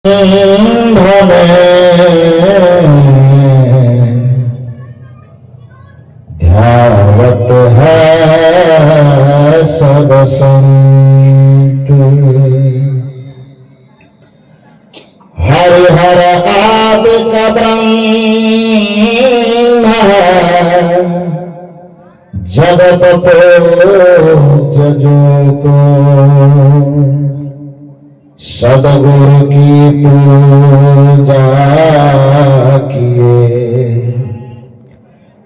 ध्यावत है सब संत, हरिहर आदि का ब्रह्म जगत पूज जो को सदगुरु की पूजा किए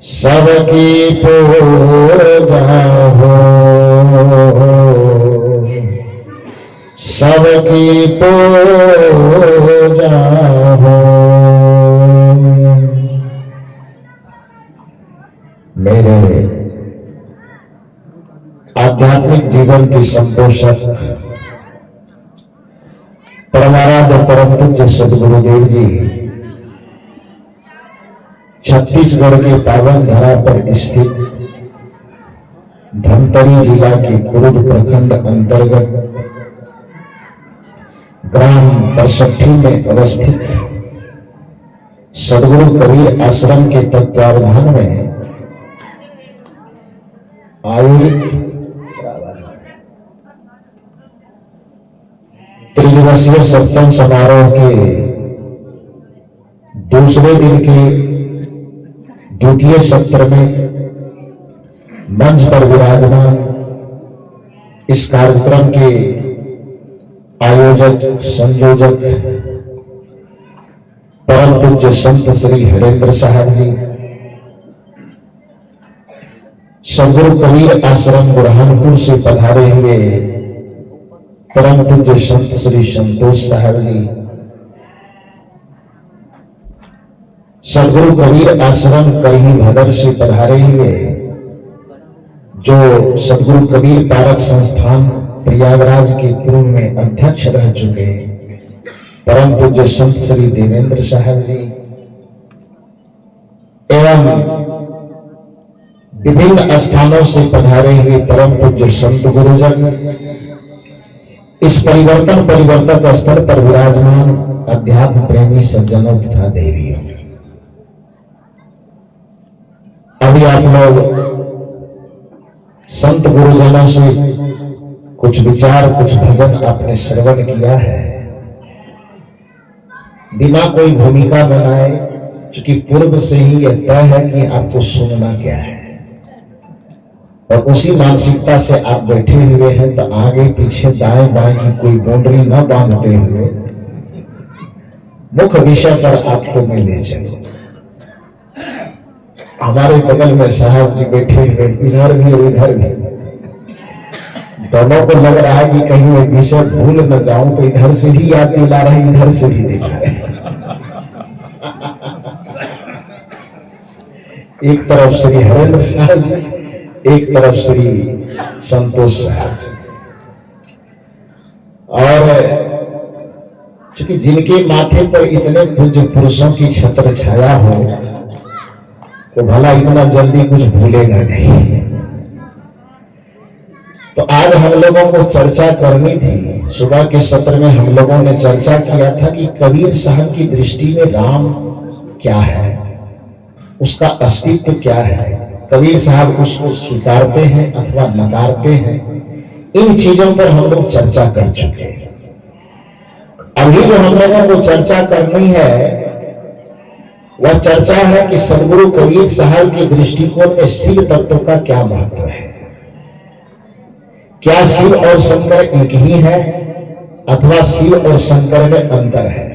सबकी पूजा हो, सबकी पूजा हो। मेरे आध्यात्मिक जीवन की संपोषक परमाराध्य परम पूज्य सद्गुरुदेव जी छत्तीसगढ़ के पावन धरा पर स्थित धमतरी जिला के कुरुद प्रखंड अंतर्गत ग्राम परसठी में अवस्थित सद्गुरु कबीर आश्रम के तत्वावधान में आयोजित त्रिदिवसीय सत्संग समारोह के दूसरे दिन के द्वितीय सत्र में मंच पर विराजमान इस कार्यक्रम के आयोजक संयोजक परम पूज्य संत श्री हरेंद्र साहब जी, सद्गुरु कबीर आश्रम बुरहानपुर से पधारे हुए परम पूज्य संत श्री संतोष साहब जी, सद्गुरु कबीर आश्रम करही भदर से पधारे हुए जो सद्गुरु कबीर पारक संस्थान प्रयागराज के पूर्व में अध्यक्ष रह चुके परम पूज्य संत श्री देवेंद्र साहब जी एवं विभिन्न स्थानों से पधारे हुए परम पूज्य संत गुरुजन, इस परिवर्तक स्तर पर विराजमान अध्यात्म प्रेमी सज्जनों तथा देवियों, अभी आप लोग संत गुरुजनों से कुछ विचार कुछ भजन आपने श्रवण किया है बिना कोई भूमिका बनाए, क्योंकि पूर्व से ही यह तय है कि आपको सुनना क्या है और उसी मानसिकता से आप बैठे हुए हैं। तो आगे पीछे दाएं बाएं की कोई बाउंड्री न बांधते हुए मुख्य विषय पर आपको मैं ले चलूं। हमारे बगल में साहब जी बैठे हुए, इधर भी और इधर भी, दोनों को लग रहा है कि कहीं मैं विषय भूल न जाऊं, तो इधर से भी याद दिला रहे, इधर से भी दिला रहे। एक तरफ श्री हरेंद्र साहब जी, एक तरफ श्री संतोष साहब, और चूंकि जिनके माथे पर इतने पूज्य पुरुषों की छत्र छाया हो तो भला इतना जल्दी कुछ भूलेगा नहीं। तो आज हम लोगों को चर्चा करनी थी। सुबह के सत्र में हम लोगों ने चर्चा किया था कि कबीर साहब की दृष्टि में राम क्या है, उसका अस्तित्व क्या है, कबीर साहब उसको स्वीकारते हैं अथवा नकारते हैं। इन चीजों पर हम लोग चर्चा कर चुके हैं। अभी जो हम लोगों को चर्चा करनी है वह चर्चा है कि सद्गुरु कबीर साहब के दृष्टिकोण में शिव तत्व का क्या महत्व है। क्या शिव और शंकर एक ही है अथवा शिव और शंकर में अंतर है?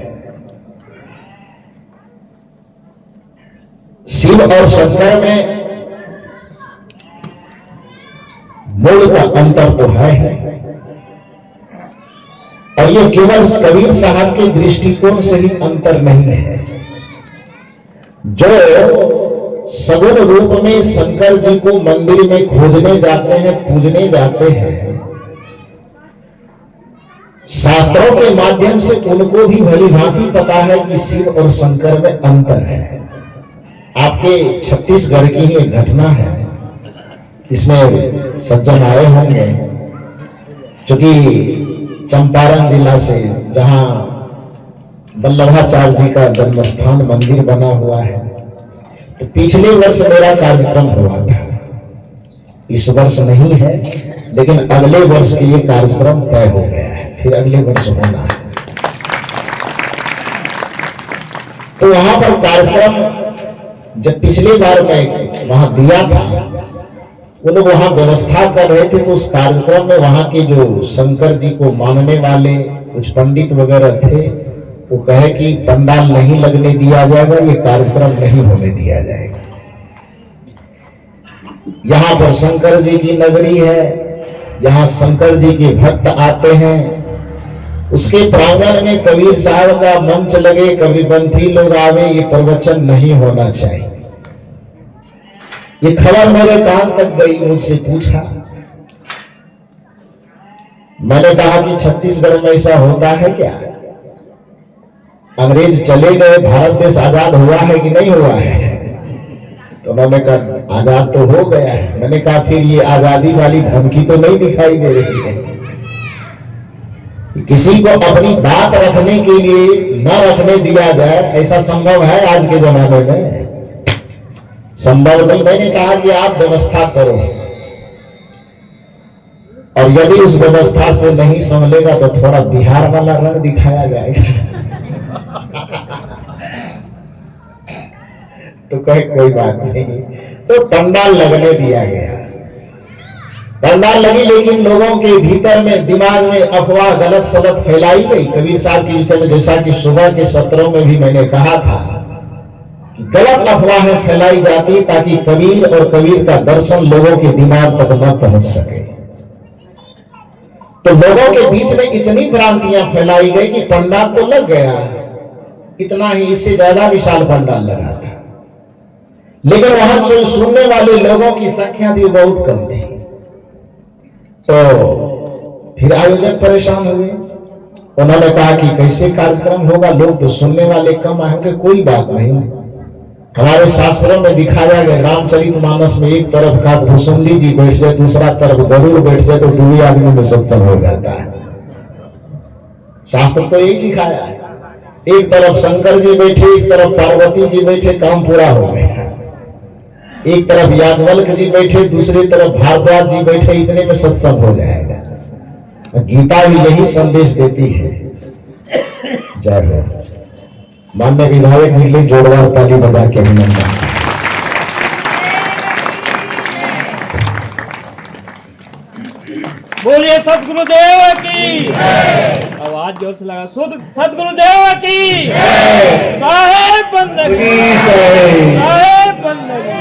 शिव और शंकर में मूल का अंतर तो है और ये केवल कबीर साहब के दृष्टिकोण से ही अंतर नहीं है। जो सगुण रूप में शंकर जी को मंदिर में खोजने जाते हैं, पूजने जाते हैं, शास्त्रों के माध्यम से उनको भी भली भांति पता है कि शिव और शंकर में अंतर है। आपके छत्तीसगढ़ की ही एक घटना है, इसमें सज्जन आए होंगे, क्योंकि चंपारण जिला से जहां वल्लभाचार्य जी का जन्म स्थान मंदिर बना हुआ है। तो पिछले वर्ष मेरा कार्यक्रम हुआ था, इस वर्ष नहीं है, लेकिन अगले वर्ष के लिए कार्यक्रम तय हो गया है, फिर अगले वर्ष होना है। तो वहां पर कार्यक्रम जब पिछली बार मैं वहां दिया था, वो लोग वहां व्यवस्था कर रहे थे, तो उस कार्यक्रम में वहां के जो शंकर जी को मानने वाले कुछ पंडित वगैरह थे, वो कहे कि पंडाल नहीं लगने दिया जाएगा, ये कार्यक्रम नहीं होने दिया जाएगा। यहाँ पर शंकर जी की नगरी है, यहाँ शंकर जी के भक्त आते हैं। उसके प्रांगण में कबीर साहब का मंच लगे, कबीरपंथी लोग आवे, ये प्रवचन नहीं होना चाहिए। ये खबर मेरे कान तक गई, मुझसे पूछा। मैंने कहा कि छत्तीसगढ़ में ऐसा होता है क्या? अंग्रेज चले गए, भारत देश आजाद हुआ है कि नहीं हुआ है? तो उन्होंने कहा आजाद तो हो गया है। मैंने कहा फिर ये आजादी वाली धमकी तो नहीं दिखाई दे रही है? किसी को अपनी बात रखने के लिए न रखने दिया जाए, ऐसा संभव है आज के जमाने में? संभव नहीं। मैंने कहा कि आप व्यवस्था करो, और यदि उस व्यवस्था से नहीं संभलेगा तो थोड़ा बिहार वाला रंग दिखाया जाएगा। तो कहे कोई बात नहीं। तो पंडाल लगने दिया गया, पंडाल लगी, लेकिन लोगों के भीतर में दिमाग में अफवाह गलत सलत फैलाई गई कबीर साहब के विषय में। जैसा कि सुबह के सत्रों में भी मैंने कहा था कि गलत अफवाहें फैलाई जाती ताकि कबीर और कबीर का दर्शन लोगों के दिमाग तक न पहुंच सके। तो लोगों के बीच में इतनी भ्रांतियां फैलाई गई कि पंडाल तो लग गया, इतना ही, इससे ज्यादा विशाल पंडाल लगा था, लेकिन वहां जो सुनने वाले लोगों की संख्या थी बहुत कम थी। तो फिर आयोजक परेशान हुए। उन्होंने कहा कि कैसे कार्यक्रम होगा, लोग तो सुनने वाले कम आएंगे। कोई बात नहीं, हमारे शास्त्रों में दिखाया गया, रामचरितमानस में एक तरफ का भुसुंडी जी बैठ जाए, दूसरा तरफ गरुड़ बैठ जाए, तो दूसरे आदमी में सत्संग हो जाता है। शास्त्र तो यही सिखाया है। एक तरफ शंकर जी बैठे, एक तरफ पार्वती जी बैठे, काम पूरा हो गया। एक तरफ याज्ञवल्क्य जी बैठे, दूसरी तरफ भारद्वाज जी बैठे, इतने में सत्संग हो जाएगा। गीता भी यही संदेश देती है। जय हो। माननीय विधायक जी के लिए जोरदार ताली बजा के अभिनंदन। बोलिए सतगुरुदेव की, आवाज जोर से लगा, सतगुरुदेव की साहेब बंदगी, साहेब बंदगी।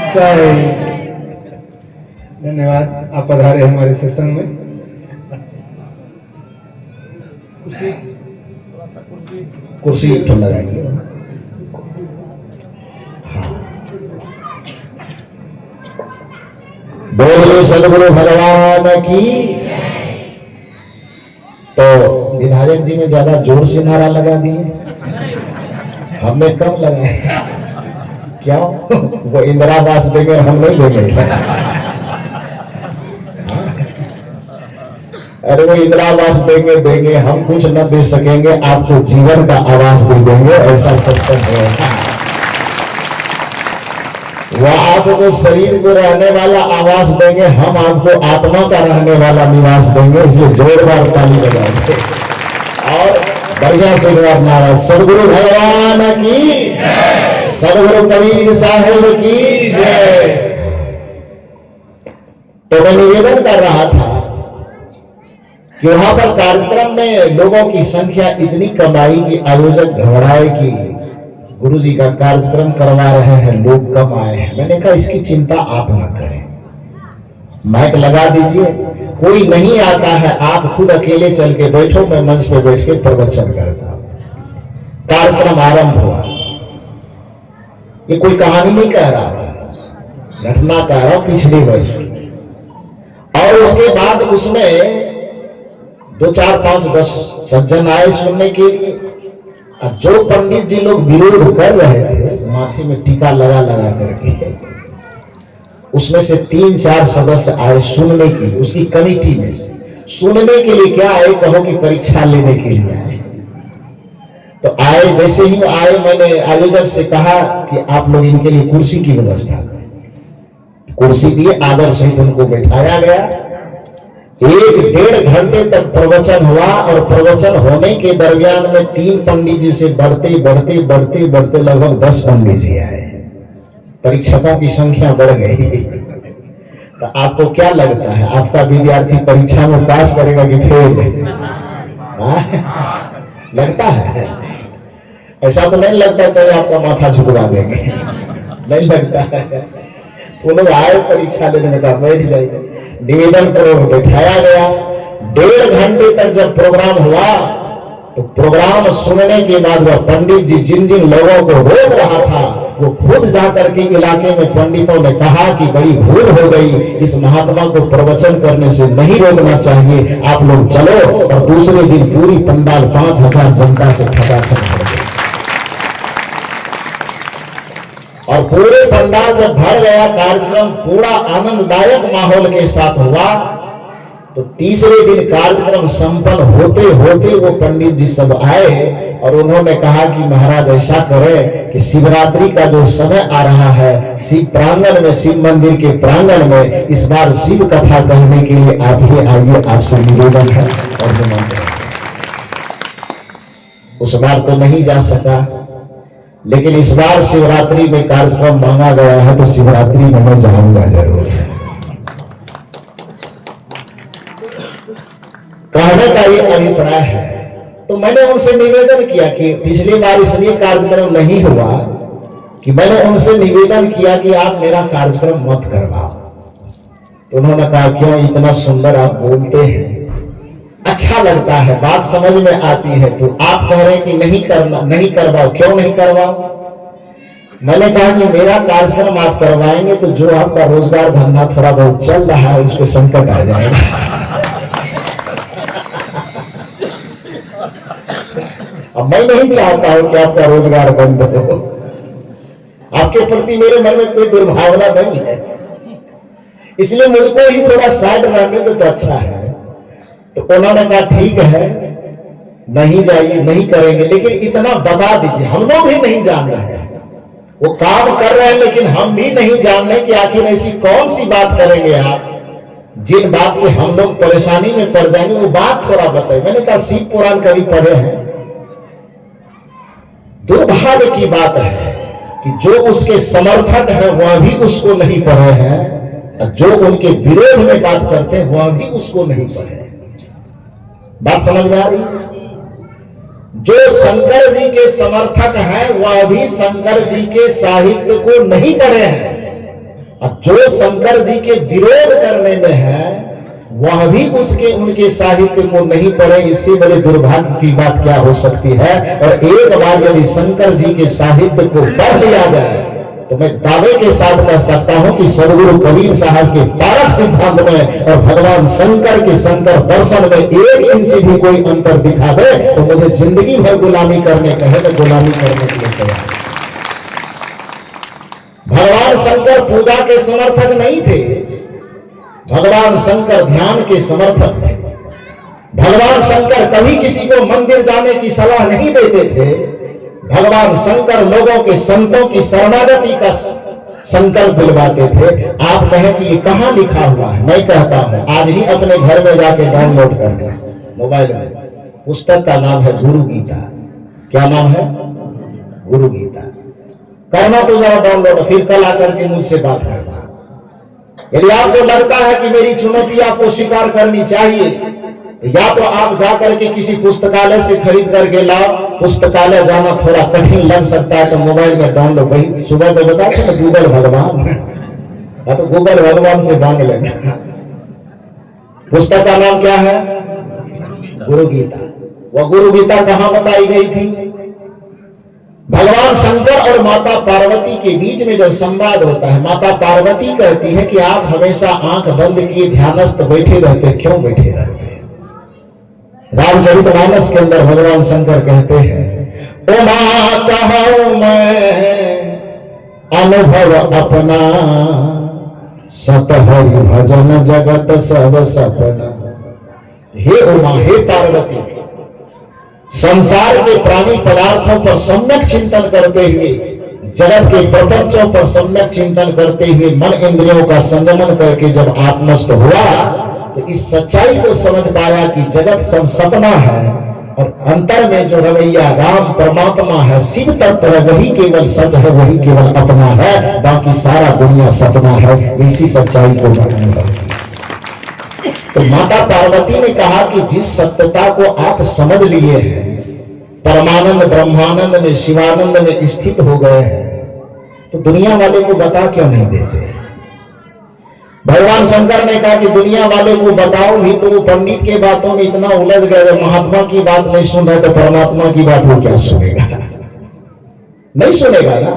धन्यवाद, आप पधारे हमारे सत्संग में। कुर्सी एक तो लगाइए। बोले सदगुरु भगवान की। तो विधायक जी ने ज्यादा जोर से नारा लगा दिए, हमने कम लगाए। क्यों? वो इंदिरावास देंगे, हम नहीं देंगे। अरे वो इंदिरावास देंगे, हम कुछ न दे सकेंगे, आपको जीवन का आवास दे देंगे, ऐसा सत्संग है। वह आपको शरीर को रहने वाला आवास देंगे, हम आपको आत्मा का रहने वाला निवास देंगे। इसलिए जोरदार ताली बजाएंगे और बढ़िया से नारा, सदगुरु भगवान की, सदगुरु कबीर साहेब की जय। तो मैं निवेदन कर रहा था कि वहां पर कार्यक्रम में लोगों की संख्या इतनी कम आई कि आयोजक घबराए कि गुरुजी का कार्यक्रम करवा रहे हैं, लोग कम आए हैं। मैंने कहा इसकी चिंता आप ना करें, माइक लगा दीजिए, कोई नहीं आता है, आप खुद अकेले चल के बैठो, मैं मंच पे बैठ के प्रवचन करता हूं। कार्यक्रम आरंभ हुआ। ये कोई कहानी नहीं कह रहा, घटना कह रहा हूं पिछले वर्ष। और उसके बाद उसमें 2, 4, 5, 10 सज्जन आए सुनने के लिए। अब जो पंडित जी लोग विरोध कर रहे थे, माथे में टीका लगा लगा करके, उसमें से 3, 4 सदस्य आए सुनने के लिए, उसकी कमेटी में से। सुनने के लिए क्या आए, कहो कि परीक्षा लेने के लिए आए। तो आए, जैसे ही आए मैंने आयोजक से कहा कि आप लोग इनके लिए कुर्सी की व्यवस्था करें। कुर्सी दिए, आदर सहित उनको बैठाया गया। 1-1.5 घंटे तक प्रवचन हुआ और प्रवचन होने के दरमियान में 3 पंडित जी से बढ़ते बढ़ते बढ़ते बढ़ते लगभग 10 पंडित जी आए। परीक्षकों की संख्या बढ़ गई। तो आपको क्या लगता है, आपका विद्यार्थी परीक्षा में पास करेगा कि फेल? लगता है? ऐसा तो नहीं लगता कि आपका माथा झुकवा देंगे, नहीं लगता है। तो लोग आए परीक्षा लेने का, बैठ जाइए। निवेदन करो, बैठाया गया। 1.5 घंटे तक जब प्रोग्राम हुआ तो प्रोग्राम सुनने के बाद वह पंडित जी जिन जिन लोगों को रोक रहा था वो खुद जाकर के इलाके में पंडितों ने कहा कि बड़ी भूल हो गई, इस महात्मा को प्रवचन करने से नहीं रोकना चाहिए, आप लोग चलो। और दूसरे दिन पूरी पंडाल 5000 जनता से खचाखच भर गई। और पूरे पंडाल जब भर गया, कार्यक्रम पूरा आनंददायक माहौल के साथ हुआ। तो तीसरे दिन कार्यक्रम संपन्न होते होते वो पंडित जी सब आए और उन्होंने कहा कि महाराज ऐसा करें कि शिवरात्रि का जो समय आ रहा है, शिव प्रांगण में, शिव मंदिर के प्रांगण में इस बार शिव कथा कहने के लिए आप ही आइए, आपसे निवेदन है। और उस बार तो नहीं जा सका, लेकिन इस बार शिवरात्रि में कार्यक्रम मांगा गया है तो शिवरात्रि में मैं जाऊंगा जरूर। कहने का ये अभिप्राय है। तो मैंने उनसे निवेदन किया कि पिछली बार इसलिए कार्यक्रम नहीं हुआ कि मैंने उनसे निवेदन किया कि आप मेरा कार्यक्रम मत करवाओ। तो उन्होंने कहा क्यों, इतना सुंदर आप बोलते हैं, अच्छा लगता है, बात समझ में आती है, तो आप कह रहे हैं कि नहीं करना, नहीं करवाओ, क्यों नहीं करवाओ? मैंने कहा कि मेरा कार्यक्रम आप करवाएंगे तो जो आपका रोजगार धंधा थोड़ा बहुत चल रहा है उस पर संकट आ जाएगा। अब मैं नहीं चाहता हूं कि आपका रोजगार बंद हो, आपके प्रति मेरे मन में कोई दुर्भावना नहीं है, इसलिए मुझको ही थोड़ा साइड रहने दो तो अच्छा है। तो उन्होंने कहा ठीक है, नहीं जाइए, नहीं करेंगे, लेकिन इतना बता दीजिए, हम लोग भी नहीं जान रहे हैं, वो काम कर रहे हैं लेकिन हम भी नहीं जान रहे कि आखिर ऐसी कौन सी बात करेंगे आप जिन बात से हम लोग परेशानी में पड़ जाएंगे, वो बात थोड़ा बताइए। मैंने कहा शिव पुराण कभी पढ़े हैं? दुर्भाग्य की बात है कि जो उसके समर्थक हैं वह भी उसको नहीं पढ़े हैं, जो उनके विरोध में बात करते हैं वह भी उसको नहीं पढ़े। बात समझ में आ रही है? जो शंकर जी के समर्थक हैं वह भी शंकर जी के साहित्य को नहीं पढ़े हैं, और जो शंकर जी के विरोध करने में है वह भी उनके साहित्य को नहीं पढ़े। इससे बड़े दुर्भाग्य की बात क्या हो सकती है? और एक बार यदि शंकर जी के साहित्य को पढ़ लिया जाए तो मैं दावे के साथ कह सकता हूं कि सदगुरु कबीर साहब के पारक सिद्धांत में और भगवान शंकर के शंकर दर्शन में 1 इंच भी कोई अंतर दिखा दे तो मुझे जिंदगी भर गुलामी करने कहे तो गुलामी करने के लिए तैयार। भगवान शंकर पूजा के समर्थक नहीं थे, भगवान शंकर ध्यान के समर्थक थे। भगवान शंकर कभी किसी को मंदिर जाने की सलाह नहीं देते थे। भगवान शंकर लोगों के संतों की शरणागति का संकल्प दिलवाते थे। आप कहें कि ये कहां लिखा हुआ है? मैं कहता हूं आज ही अपने घर में जाके डाउनलोड कर लें मोबाइल में। पुस्तक का नाम है गुरु गीता। क्या नाम है? गुरु गीता। करना तो जरा डाउनलोड, फिर कल आकर के मुझसे बात करना। यदि आपको लगता है कि मेरी चुनौती आपको स्वीकार करनी चाहिए, या तो आप जाकर के किसी पुस्तकालय से खरीद करके लाओ। पुस्तकालय जाना थोड़ा कठिन लग सकता है तो मोबाइल में डाउनलोड। वही सुबह तो बता थे ना गूगल भगवान, या तो गूगल भगवान से मांग लेना। पुस्तक का नाम क्या है? गुरु गीता। वह गुरु गीता कहां बताई गई थी? भगवान शंकर और माता पार्वती के बीच में जब संवाद होता है, माता पार्वती कहती है कि आप हमेशा आंख बंद किए ध्यानस्थ बैठे रहते, क्यों बैठे रहते? रामचरितमानस के अंदर भगवान शंकर कहते हैं, ओ मां कहूं मैं अनुभव अपना, सतहरि भजन जगत सब सपना। हे उमा, हे पार्वती, संसार के प्राणी पदार्थों पर सम्यक चिंतन करते हुए, जगत के प्रपंचों पर सम्यक चिंतन करते हुए मन इंद्रियों का संयमन करके जब आत्मस्थ हुआ तो इस सच्चाई को समझ पाया कि जगत सब सपना है और अंतर में जो रवैया राम परमात्मा है, शिव तत्व है, वही केवल सच है, वही केवल अपना है, बाकी सारा दुनिया सपना है। इसी सच्चाई को बताना। तो माता पार्वती ने कहा कि जिस सत्यता को आप समझ लिए हैं, परमानंद ब्रह्मानंद में शिवानंद में स्थित हो गए हैं, तो दुनिया वाले को बता क्यों नहीं देते? भगवान शंकर ने कहा कि दुनिया वाले को बताओ भी तो वो पंडित के बातों में इतना उलझ गए, जब महात्मा की बात नहीं सुन रहे तो परमात्मा की बात वो क्या सुनेगा? नहीं सुनेगा ना।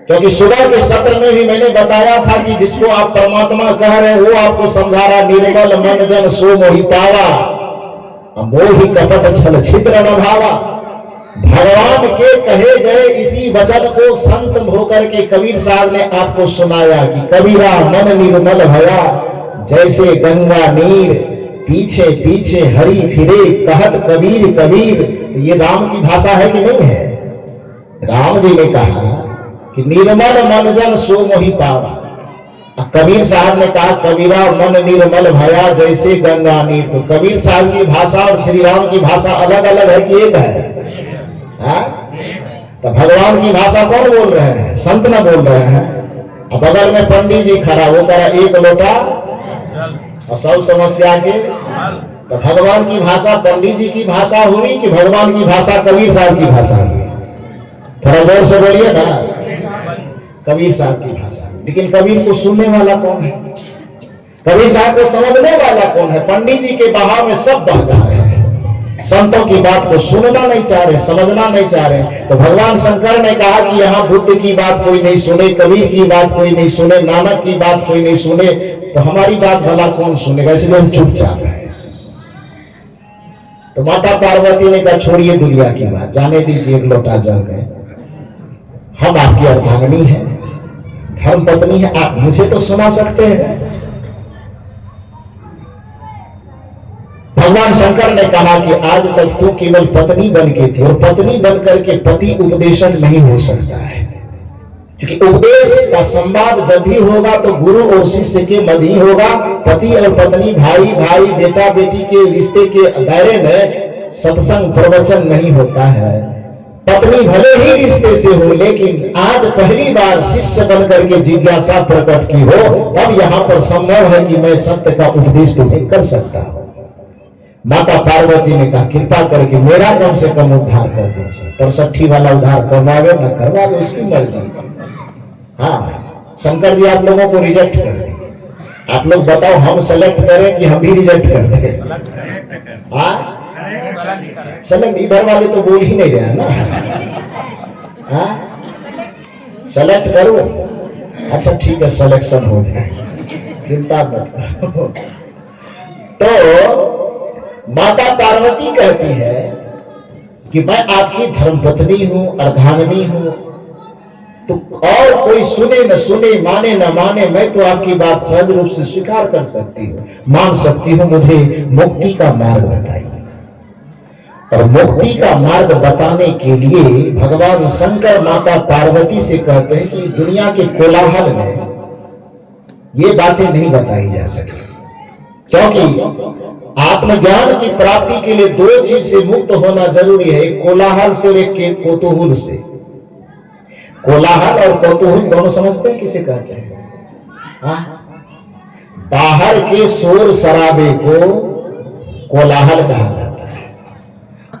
क्योंकि सुबह के सत्र में भी मैंने बताया था कि जिसको आप परमात्मा कह रहे हैं वो आपको समझा रहा, निर्मल मन जन सो मोहि पावा, मोहि कपट छल छिद्र न भावा। भगवान के कहे गए इसी वचन को संत होकर के कबीर साहब ने आपको सुनाया कि कबीरा मन निर्मल भया, जैसे गंगा नीर पीछे पीछे हरि फिरे, कहत कबीर कबीर। ये राम की भाषा है कि नहीं है? राम जी ने कहा कि निर्मल मन जन सो मोहि पावा। कबीर साहब ने कहा कबीरा मन निर्मल भया जैसे गंगा नीर। तो कबीर साहब की भाषा और श्री राम की भाषा अलग अलग है कि एक है? तो भगवान की भाषा कौन बोल रहे हैं? संत न बोल रहे हैं। अब बगल में पंडित जी खड़ा, वो कह रहा एक लोटा और सब समस्या के। तो भगवान की भाषा पंडित जी की भाषा हुई कि भगवान की भाषा कबीर साहब की भाषा हुई? थोड़ा जोर से बोलिए ना। कबीर साहब की भाषा। लेकिन कबीर को सुनने वाला कौन है? कबीर साहब को समझने वाला कौन है? पंडित जी के बहाव में सब बह जा रहे हैं, संतों की बात को सुनना नहीं चाह रहे, समझना नहीं चाह रहे। तो भगवान शंकर ने कहा कि यहाँ बुद्ध की बात कोई नहीं सुने, कबीर की बात कोई नहीं सुने, नानक की बात कोई नहीं सुने, तो हमारी बात भला कौन सुनेगा? इसलिए हम चुपचाप हैं। तो माता पार्वती ने कहा छोड़िए दुनिया की बात, जाने दीजिए एक लोटा जल में। हम आपकी अर्धांगिनी है, धर्म पत्नी है, आप मुझे तो सुना सकते हैं। भगवान शंकर ने कहा कि आज तक तू केवल पत्नी बन के थी और पत्नी बन करके पति उपदेशक नहीं हो सकता है, क्योंकि उपदेश का संवाद जब भी होगा तो गुरु और शिष्य के मध्य ही होगा। पति और पत्नी, भाई भाई, बेटा बेटी के रिश्ते के दायरे में सत्संग प्रवचन नहीं होता है। पत्नी भले ही रिश्ते से हो, लेकिन आज पहली बार शिष्य बन करके जिज्ञासा प्रकट की हो, तब यहाँ पर संभव है कि मैं सत्य का उपदेश तुम्हें कर सकता हूं। माता पार्वती ने कहा कृपा करके मेरा कम से कम उद्धार कर दीजिए। 65 वाला उद्धार करवावे ना करवावे उसकी मर्जी। हाँ, शंकर जी आप लोगों को रिजेक्ट कर दिए। आप लोग बताओ हम सेलेक्ट करें कि हम भी रिजेक्ट कर दें? हाँ, सेलेक्ट इधर वाले तो बोल ही नहीं रहे ना। हाँ, सेलेक्ट करो। अच्छा ठीक है, सिलेक्शन हो जाए, चिंता मत करो। तो माता पार्वती कहती है कि मैं आपकी धर्मपत्नी हूं, अर्धांगिनी हूं, तो और कोई सुने न सुने, माने न माने, मैं तो आपकी बात सहज रूप से स्वीकार कर सकती हूँ, मान सकती हूँ। मुझे मुक्ति का मार्ग बताइए। और मुक्ति का मार्ग बताने के लिए भगवान शंकर माता पार्वती से कहते हैं कि दुनिया के कोलाहल में ये बातें नहीं बताई जा सकती, क्योंकि आत्मज्ञान की प्राप्ति के लिए दो चीज से मुक्त होना जरूरी है, एक कोलाहल से और एक कौतूहल से। कोलाहल और कौतूहल दोनों समझते हैं किसे कहते हैं? बाहर के शोर शराबे को कोलाहल कहा जाता है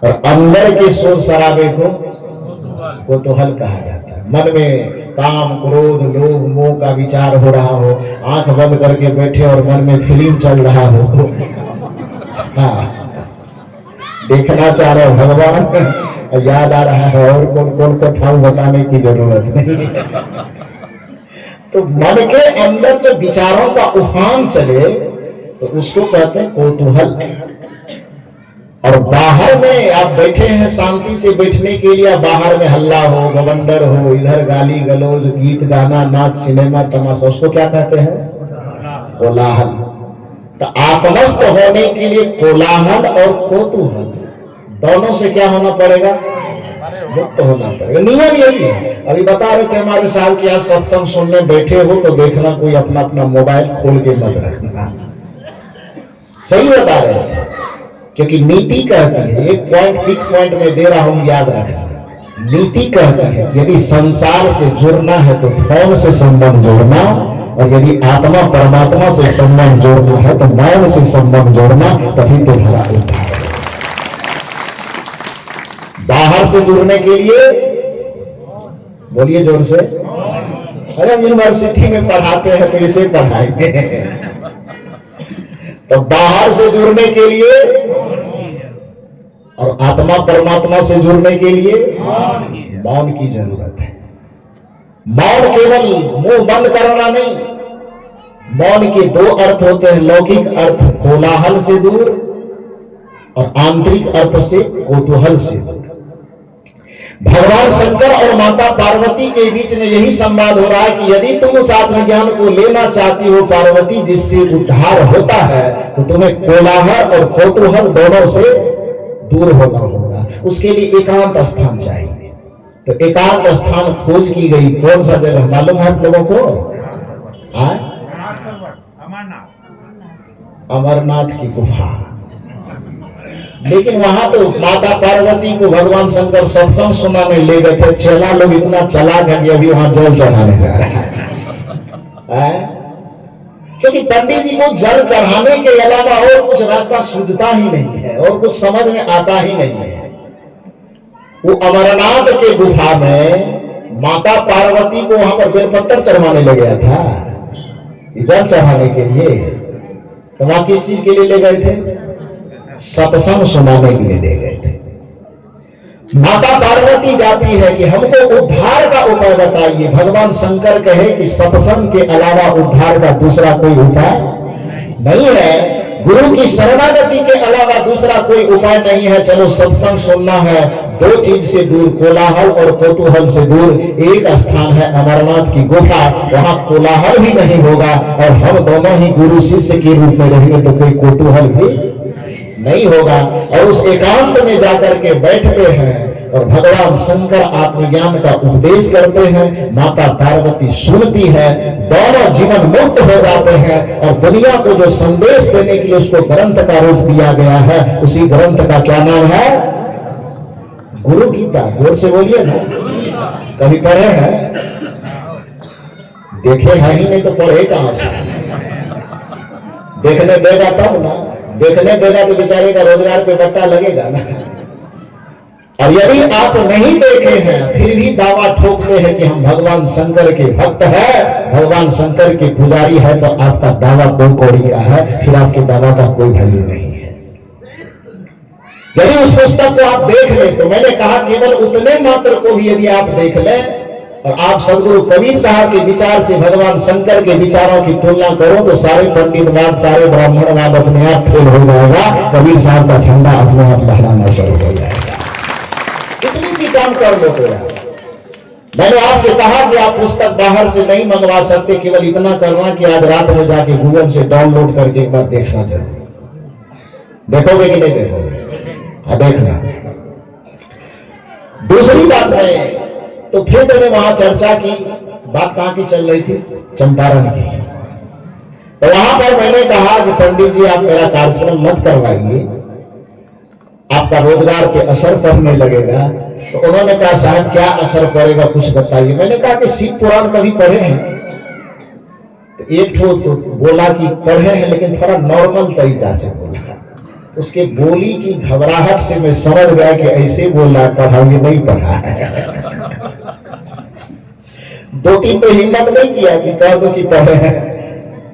और अंदर के शोर शराबे को कौतूहल कहा जाता है। मन में काम, क्रोध, लोभ, मोह का विचार हो रहा हो, आंख बंद करके बैठे और मन में फिल्म चल रहा हो। हाँ, देखना चाह रहे हो भगवान, याद आ रहा है और कौन कौन कथा बताने की जरूरत नहीं। तो मन के अंदर जो विचारों का उफान चले तो उसको कहते हैं कौतूहल। और बाहर में आप बैठे हैं शांति से बैठने के लिए, बाहर में हल्ला हो, गवंडर हो, इधर गाली गलौज, गीत गाना, नाच, सिनेमा, तमाशा, उसको क्या कहते हैं? कोलाहल। तो आत्मस्थ होने के लिए कोलाहल और कौतूहल दोनों से क्या होना पड़ेगा? मुक्त होना पड़ेगा। नियम यही है। अभी बता रहे थे हमारे साहब कि आज सत्संग सुनने बैठे हो तो देखना कोई अपना अपना मोबाइल खोल के मत रखना। सही बता रहे थे, क्योंकि नीति कहती है, एक पॉइंट पिक पॉइंट में दे रहा हूं, याद रखना। नीति कहती है यदि संसार से जुड़ना है तो फोन से संबंध जोड़ना, और यदि आत्मा परमात्मा से संबंध जोड़ना है तो मौन से संबंध जोड़ना, तभी तुम्हारा उद्धार है। बाहर से जुड़ने के लिए बोलिए जोर से। अरे हम यूनिवर्सिटी में पढ़ाते हैं तो इसे पढ़ाएंगे। तो बाहर से जुड़ने के लिए और आत्मा परमात्मा से जुड़ने के लिए मौन की जरूरत है। मौन केवल मुंह बंद करना नहीं। मौन के दो अर्थ होते हैं, लौकिक अर्थ कोलाहल से दूर और आंतरिक अर्थ से कौतूहल से दूर। भगवान शंकर और माता पार्वती के बीच में यही संवाद हो रहा है कि यदि तुम उस आत्मज्ञान को लेना चाहती हो पार्वती, जिससे उद्धार होता है, तो तुम्हें कोलाहल और कौतूहल दोनों से दूर होना होगा। उसके लिए एकांत स्थान चाहिए। तो एकांत स्थान खोज की गई। कौन सा जगह मालूम है आप लोगों को? अमरनाथ की गुफा। लेकिन वहां तो माता पार्वती को भगवान शंकर सत्संग सुनाने ले गए थे। चेला लोग इतना चलाक है कि अभी वहां जल चढ़ाने जा रहा है। क्योंकि पंडित जी को जल चढ़ाने के अलावा और कुछ रास्ता सूझता ही नहीं है और कुछ समझ में आता ही नहीं है। वो अमरनाथ के गुफा में माता पार्वती को वहां पर बेलपत्तर चढ़वाने ले गया था, जल चढ़ाने के लिए। तो वहां किस चीज के लिए ले गए थे? सत्संग सुनाने के लिए ले गए थे। माता पार्वती जाती है कि हमको उद्धार का उपाय बताइए। भगवान शंकर कहे कि सत्संग के अलावा उद्धार का दूसरा कोई उपाय नहीं है। गुरु की शरणागति के अलावा दूसरा कोई उपाय नहीं है। चलो सत्संग सुनना है, दो चीज से दूर, कोलाहल और कौतूहल से दूर। एक स्थान है अमरनाथ की गुफा, वहां कोलाहल भी नहीं होगा और हम दोनों ही गुरु शिष्य के रूप में रहेंगे तो कोई कौतूहल भी नहीं होगा। और उस एकांत में जाकर के बैठते हैं और भगवान शंकर आत्मज्ञान का उपदेश करते हैं। माता पार्वती सुनती है, दोनों जीवन मुक्त हो जाते हैं। और दुनिया को जो संदेश देने के लिए उसको ग्रंथ का रूप दिया गया है, उसी ग्रंथ का क्या नाम है? गुरु गीता। जोर से बोलिए ना। कभी पढ़े हैं? देखे हैं ही नहीं तो पढ़े कहां से? देखने देगा तब ना। देखने देगा तो बेचारे का रोजगार पे बट्टा लगेगा ना। और यदि आप नहीं देखे हैं फिर भी दावा ठोकते हैं कि हम भगवान शंकर के भक्त हैं, भगवान शंकर के पुजारी है, तो आपका दावा दो कौड़ी का है, फिर आपके दावा का कोई वैल्यू नहीं है। यदि उस पुस्तक को आप देख लें, तो मैंने कहा केवल उतने मात्र को भी यदि आप देख लें और आप सदगुरु कबीर साहब के विचार से भगवान शंकर के विचारों की तुलना करो, तो सारे पंडितवाद, सारे ब्राह्मणवाद अपने आप फेल हो जाएगा। कबीर साहब का झंडा अपने आप लहराना शुरू हो जाएगा। इतनी सी काम कर लो तो यार। मैंने आपसे कहा कि आप पुस्तक बाहर से नहीं मंगवा सकते, केवल इतना करना कि आज रात में जाके गूगल से डाउनलोड करके एक बार देखना जरूर। देखोगे कि नहीं देखोगे? हाँ, देखना। दूसरी बात है, तो फिर मैंने वहां चर्चा की। बात कहां की चल रही थी? चंपारण की। तो वहां पर मैंने कहा कि पंडित जी आप मेरा कार्यक्रम मत करवाइए, आपका रोजगार पे असर पड़ने लगेगा। तो उन्होंने कहा साहब क्या असर पड़ेगा कुछ बताइए। मैंने कहा कि शिव पुराण कभी पढ़े हैं? तो एक ठो तो बोला कि पढ़े हैं, लेकिन थोड़ा नॉर्मल तरीका से बोला। उसके बोली की घबराहट से मैं समझ गया कि ऐसे बोल रहा है, पढ़ाओगे नहीं पढ़ा है। दो तीन तो हिम्मत नहीं किया कि कह दो कि पढ़े हैं।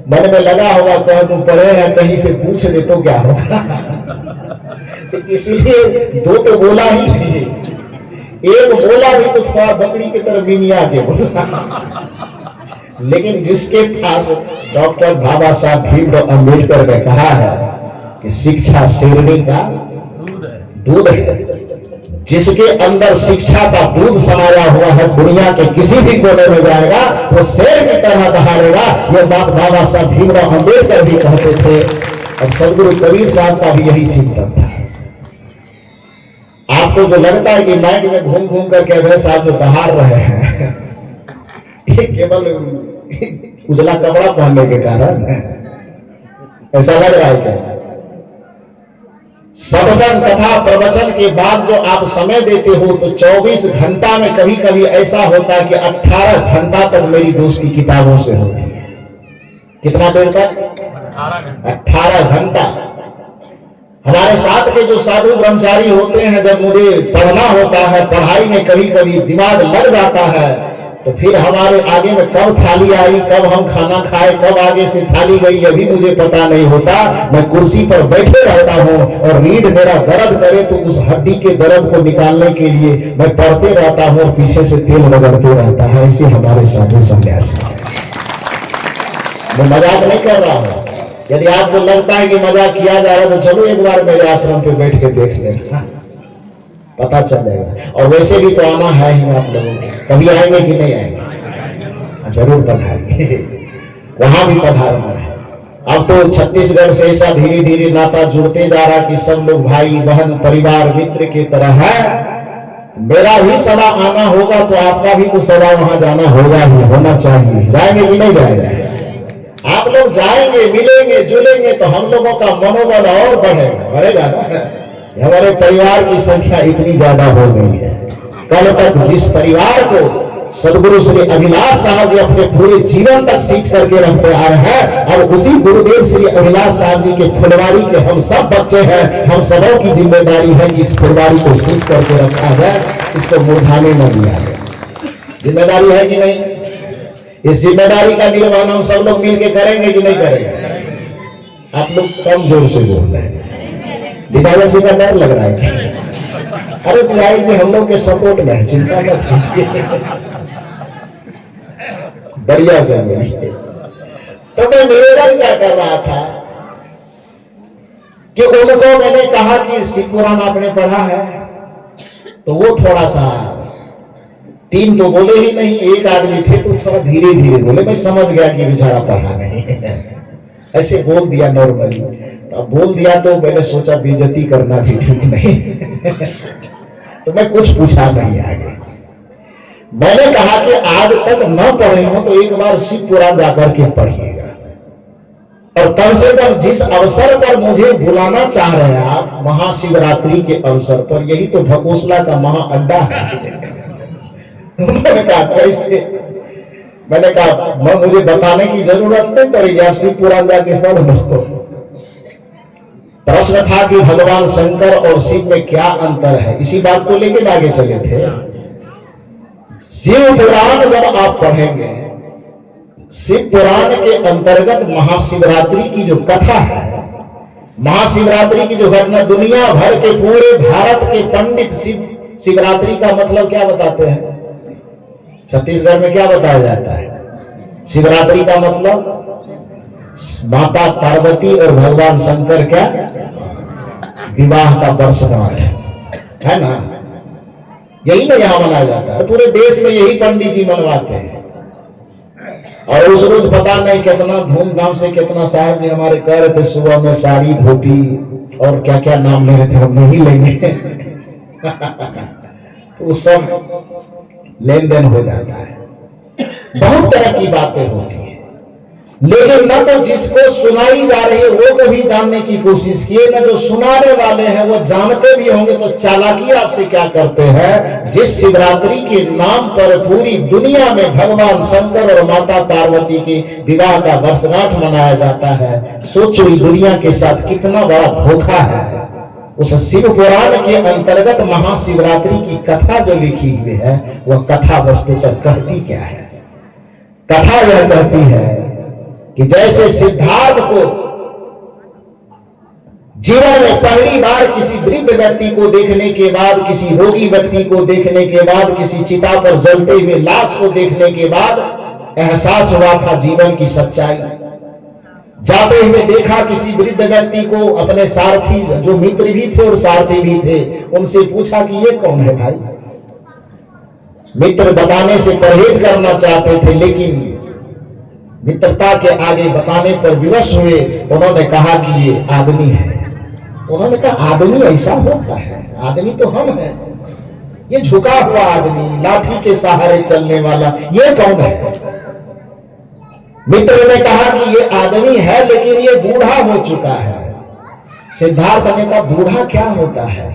मन में लगा होगा कह दो पढ़े हैं, कहीं से पूछ दे तो क्या होगा। तो इसलिए दो तो बोला ही नहीं, एक बोला भी तो थोड़ा बकरी की तरह बिनिया के बोला। लेकिन जिसके पास डॉक्टर बाबा साहब भीमराव अंबेडकर ने कहा है कि शिक्षा शेरनी का दूध है, जिसके अंदर शिक्षा का दूध समाया हुआ है, दुनिया के किसी भी कोने में जाएगा तो शेर की तरह दहाड़ेगा। यह बात बाबा साहब भीमराव अंबेडकर भी कहते थे और सदगुरु कबीर साहब का भी यही चिंतन था। आपको जो लगता है कि माइक में घूम घूम करके वैसे आप जो दहाड़ रहे हैं ये केवल उजला कपड़ा पहनने के कारण ऐसा लग रहा है क्या? सत्संग तथा प्रवचन के बाद जो आप समय देते हो तो 24 घंटा में कभी कभी ऐसा होता है कि 18 घंटा तक मेरी दोस्ती किताबों से होती है। कितना देर तक? 18 घंटा। हमारे साथ के जो साधु ब्रह्मचारी होते हैं, जब मुझे पढ़ना होता है, पढ़ाई में कभी कभी दिमाग लग जाता है, तो फिर हमारे आगे में कब थाली आई, कब हम खाना खाए, कब आगे से थाली गई, अभी मुझे पता नहीं होता। मैं कुर्सी पर बैठे रहता हूँ और रीढ़ मेरा दर्द करे तो उस हड्डी के दर्द को निकालने के लिए मैं पढ़ते रहता हूँ और पीछे से तेल रगड़ते रहता है। ऐसे हमारे साधु सन्यासी हैं। मैं मजाक नहीं कर रहा हूँ। यदि आपको लगता है कि मजाक किया जा रहा है तो चलो एक बार मेरे आश्रम पे बैठ के देख लेना, पता चल जाएगा। और वैसे भी तो आना है ही आप लोगों को। कभी आएंगे कि नहीं आएंगे? जरूर पधारिए, वहां भी पधारना है। अब तो छत्तीसगढ़ से ऐसा धीरे धीरे नाता जुड़ते जा रहा कि सब लोग भाई बहन परिवार मित्र की तरह है। मेरा भी सदा आना होगा तो आपका भी तो सदा वहां जाना होगा ही, होना चाहिए। जाएंगे कि नहीं जाएंगे? आप लोग जाएंगे, मिलेंगे, जुलेंगे तो हम लोगों का मनोबल और बढ़ेगा ना। हमारे परिवार की संख्या इतनी ज्यादा हो गई है। कल तक जिस परिवार को सदगुरु श्री अभिलाष साहब जी अपने पूरे जीवन तक सींच करके रखते आ रहे हैं, अब उसी गुरुदेव श्री अभिलाष साहब जी के फुलवारी के हम सब बच्चे हैं। हम सबों की जिम्मेदारी है कि इस फुलवारी को सींच करके रखा जाए, इसको मुरझाने न दिया जाए। जिम्मेदारी है कि नहीं? इस जिम्मेदारी का निर्वहन हम सब लोग मिलकर करेंगे कि नहीं करेंगे? आप लोग कम जोर से बोल रहे हैं। विधायक जी का डर लग रहा है। अरे विधायक जी हम लोग के सपोर्ट में है, चिंता मत कीजिए, बढ़िया से बोलिए। तो मैं निवेदन क्या कर रहा था कि उनको मैंने कहा कि शिव पुराण आपने पढ़ा है, तो वो थोड़ा सा 3 तो बोले ही नहीं, एक आदमी थे तो थोड़ा धीरे धीरे बोले। मैं समझ गया कि बेचारा पढ़ा नहीं, ऐसे बोल दिया नॉर्मली। तो बोल दिया तो मैंने सोचा बेइज्जती करना भी ठीक नहीं तो मैं कुछ पूछा नहीं आगे। मैंने कहा कि आज तक न पढ़े हो तो एक बार शिव पुराण जाकर के पढ़िएगा, और कम से कम जिस अवसर पर मुझे बुलाना चाह रहे हैं आप, महाशिवरात्रि के अवसर पर, यही तो ढकोसला का महाअड्डा है। उन्होंने कहा कैसे? मैंने कहा मुझे बताने की जरूरत नहीं पड़ेगी, आप शिव पुराण जाके पढ़ लो। प्रश्न था कि भगवान शंकर और शिव में क्या अंतर है, इसी बात को लेकर आगे चले थे। शिव पुराण जब आप पढ़ेंगे, शिव पुराण के अंतर्गत महाशिवरात्रि की जो कथा है, महाशिवरात्रि की जो घटना, दुनिया भर के पूरे भारत के पंडित शिवरात्रि का मतलब क्या बताते हैं? छत्तीसगढ़ में क्या बताया जाता है? शिवरात्रि का मतलब माता पार्वती और भगवान शंकर क्या विवाह का वर्षगांठ है ना, यही ना यहाँ मनाया जाता है। पूरे देश में यही पंडित जी मनवाते हैं। और उस रोज पता नहीं कितना धूमधाम से, कितना साहब जी हमारे कह रहे थे सुबह में साड़ी धोती और क्या क्या नाम ले रहे थे, हम नहीं लेंगे तो सब लेन देन हो जाता है, बहुत तरह की बातें होती है। लेकिन न तो जिसको सुनाई जा रही है वो कभी जानने की कोशिश किए, न जो सुनाने वाले हैं वो जानते भी होंगे तो चालाकी आपसे क्या करते हैं। जिस शिवरात्रि के नाम पर पूरी दुनिया में भगवान शंकर और माता पार्वती के विवाह का वर्षगांठ मनाया जाता है, सोचो इस दुनिया के साथ कितना बड़ा धोखा है। उस शिव पुराण के अंतर्गत महाशिवरात्रि की कथा जो लिखी हुई है, वह कथा वस्तुतः कहती क्या है? कथा यह कहती है कि जैसे सिद्धार्थ को जीवन में पहली बार किसी वृद्ध व्यक्ति को देखने के बाद, किसी रोगी व्यक्ति को देखने के बाद, किसी चिता पर जलते हुए लाश को देखने के बाद एहसास हुआ था जीवन की सच्चाई। जाते हुए देखा किसी वृद्ध व्यक्ति को, अपने सारथी जो मित्र भी थे और सारथी भी थे, उनसे पूछा कि ये कौन है भाई? मित्र बताने से परहेज करना चाहते थे, लेकिन मित्रता के आगे बताने पर विवश हुए। उन्होंने कहा कि ये आदमी है। उन्होंने कहा आदमी ऐसा होता है, आदमी तो हम हैं, ये झुका हुआ आदमी, लाठी के सहारे चलने वाला, ये कौन है? मित्र ने कहा कि ये आदमी है लेकिन ये बूढ़ा हो चुका है। सिद्धार्थ ने कहा बूढ़ा क्या होता है?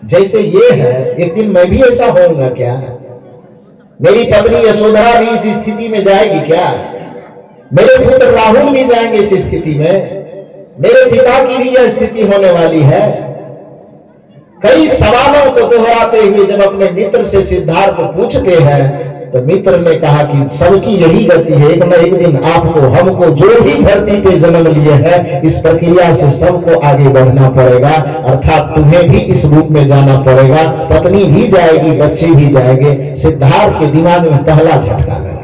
जैसे ये है एक दिन मैं भी ऐसा होऊंगा क्या? मेरी पत्नी यशोधरा भी इस स्थिति में जाएगी क्या? मेरे पुत्र राहुल भी जाएंगे इस स्थिति में? मेरे पिता की भी यह स्थिति होने वाली है। कई सवालों को दोहराते हुए जब अपने मित्र से सिद्धार्थ पूछते हैं तो मित्र ने कहा कि सबकी यही गति है, एक न एक दिन आपको, हमको, जो भी धरती पे जन्म लिए हैं, इस प्रक्रिया से सबको आगे बढ़ना पड़ेगा, अर्थात तुम्हें भी इस रूप में जाना पड़ेगा। पत्नी भी जाएगी, बच्चे भी जाएंगे। सिद्धार्थ के दिमाग में पहला झटका लगा।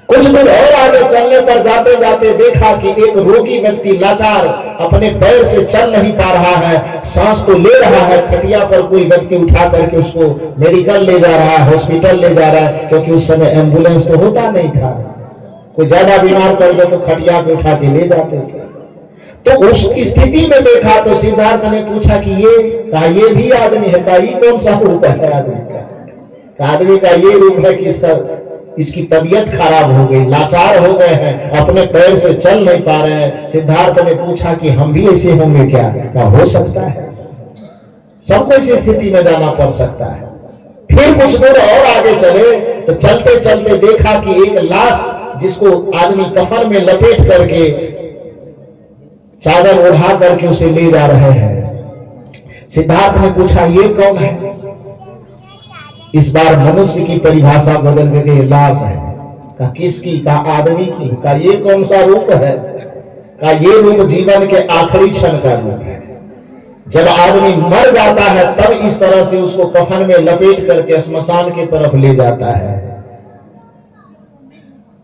कुछ दूर और आगे चलने पर जाते जाते देखा कि एक रोगी व्यक्ति लाचार अपने पैर से चल नहीं पा रहा है, सांस तो ले रहा है, खटिया पर कोई व्यक्ति उठा करके उसको मेडिकल ले जा रहा है, हॉस्पिटल ले जा रहा है, क्योंकि उस समय एम्बुलेंस तो होता नहीं था। कोई ज्यादा बीमार पड़ गया तो खटिया पे उठा के ले जाते थे। तो उस स्थिति में देखा तो सिद्धार्थ ने पूछा कि ये भी आदमी है? का ये कौन सा रूप है आदमी का? आदमी का ये रूप है कि इसकी तबीयत खराब हो गई, लाचार हो गए हैं, अपने पैर से चल नहीं पा रहे हैं। सिद्धार्थ ने पूछा कि हम भी ऐसे होंगे क्या? हो सकता है, सबको इस स्थिति में जाना पड़ सकता है। फिर कुछ दूर और आगे चले तो चलते चलते देखा कि एक लाश जिसको आदमी कफन में लपेट करके चादर ओढ़ा करके उसे ले जा रहे हैं। सिद्धार्थ ने पूछा ये कौन है? इस बार मनुष्य की परिभाषा बदल गई, लाश है। का किसकी? का आदमी की। का ये कौन सा रूप है? का ये रूप जीवन के आखिरी क्षण का रूप है। जब आदमी मर जाता है तब इस तरह से उसको कफन में लपेट करके श्मशान की तरफ ले जाता है।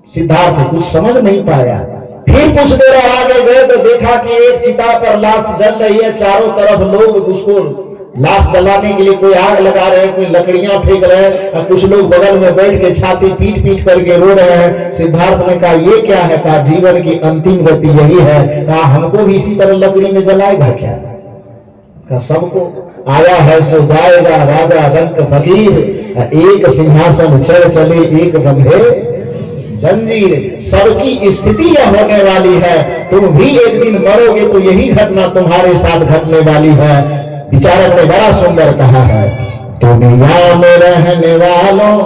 सिद्धार्थ कुछ समझ नहीं पाया। फिर कुछ देर आगे गए तो देखा कि एक चिता पर लाश जल रही है, चारों तरफ लोग उसको लाश जलाने के लिए कोई आग लगा रहे हैं, कोई लकड़ियां फेंक रहे हैं, कुछ लोग बगल में बैठ के छाती पीट पीट करके रो रहे हैं। सिद्धार्थ ने कहा ये क्या है? कहा जीवन की अंतिम गति यही है। कहा हमको भी इसी तरह लकड़ी में जलाएगा क्या? कहा सबको आया है सो जाएगा, राजा रंग फकीर, एक सिंहासन चढ़ चले एक बंधे जंजीर। सबकी स्थिति यह होने वाली है, तुम भी एक दिन मरोगे तो यही घटना तुम्हारे साथ घटने वाली है। विचारक ने बड़ा सुंदर कहा है, दुनिया में रहने वालों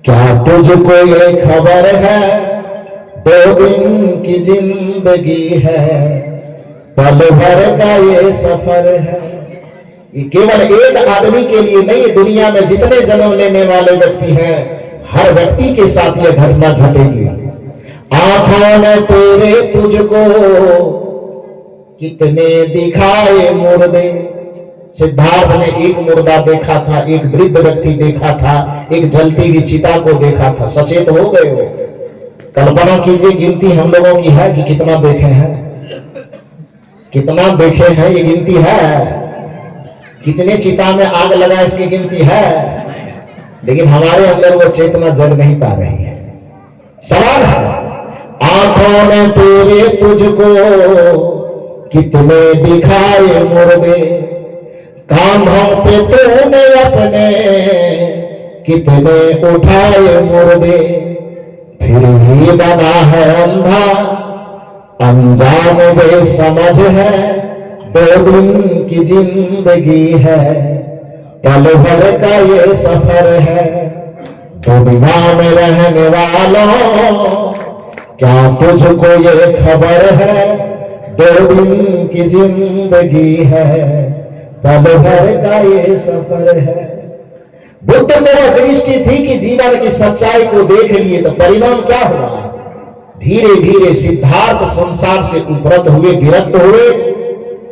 क्या तुझको ये खबर है, 2 दिन की जिंदगी है, पल भर का ये सफर है। ये केवल एक आदमी के लिए नहीं, दुनिया में जितने जन्म लेने वाले व्यक्ति हैं हर व्यक्ति के साथ यह घटना घटेगी। आंखों ने तेरे तुझको कितने दिखाए मुर्दे। सिद्धार्थ ने एक मुर्दा देखा था, एक वृद्ध व्यक्ति देखा था, एक जलती हुई चिता को देखा था। सचेत हो गए हो? कल्पना कीजिए, गिनती हम लोगों की है कि कितना देखे हैं? कितना देखे हैं ये गिनती है? कितने चिता में आग लगा इसकी गिनती है? लेकिन हमारे अंदर वो चेतना जग नहीं पा रही है। सवाल है, आंखों ने तेरे तुझको कितने दिखाए मुर्दे, कांधों पे तूने अपने कितने उठाए मुर्दे, फिर भी बना है अंधा, अनजान बेसमझ है, 2 दिन की जिंदगी है, पल भर का ये सफर है। दुनिया में रहने वालों क्या तुझको ये खबर है, 2 दिन की जिंदगी है, पल भर का ये सफर है। बुद्ध को वह दृष्टि थी कि जीवन की सच्चाई को देख लिए तो परिणाम क्या हुआ? धीरे धीरे सिद्धार्थ संसार से उपरत हुए, विरक्त हुए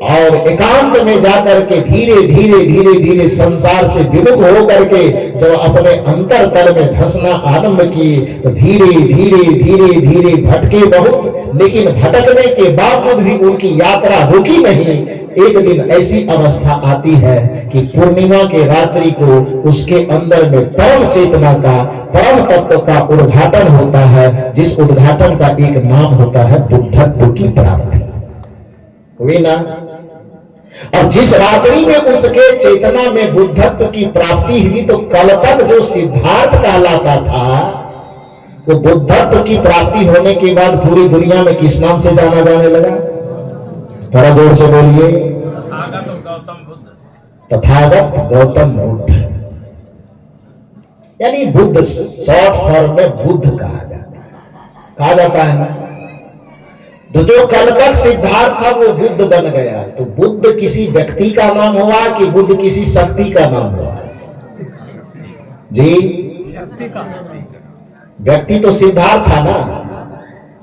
और एकांत में जाकर के धीरे धीरे धीरे धीरे संसार से विमुख होकर के जब अपने अंतर तल में धंसना आरंभ किए तो धीरे धीरे धीरे धीरे भटके बहुत, लेकिन भटकने के बावजूद भी उनकी यात्रा रुकी नहीं। एक दिन ऐसी अवस्था आती है कि पूर्णिमा के रात्रि को उसके अंदर में परम चेतना का, परम तत्व का उद्घाटन होता है, जिस उद्घाटन का एक नाम होता है बुद्धत्व की प्राप्ति। हुई ना। और जिस रात्रि में उसके चेतना में बुद्धत्व की प्राप्ति हुई तो कल तक जो सिद्धार्थ कहलाता था वो बुद्धत्व की प्राप्ति होने के बाद पूरी दुनिया में किस नाम से जाना जाने लगा? थोड़ा जोर से बोलिए। तथागत गौतम बुद्ध, यानी बुद्ध शॉर्ट फॉर्म में बुद्ध कहा जाता है ना। तो जो कल तक सिद्धार्थ था वो बुद्ध बन गया। तो बुद्ध किसी व्यक्ति का नाम हुआ कि बुद्ध किसी शक्ति का नाम हुआ? जी, व्यक्ति तो सिद्धार्थ था ना।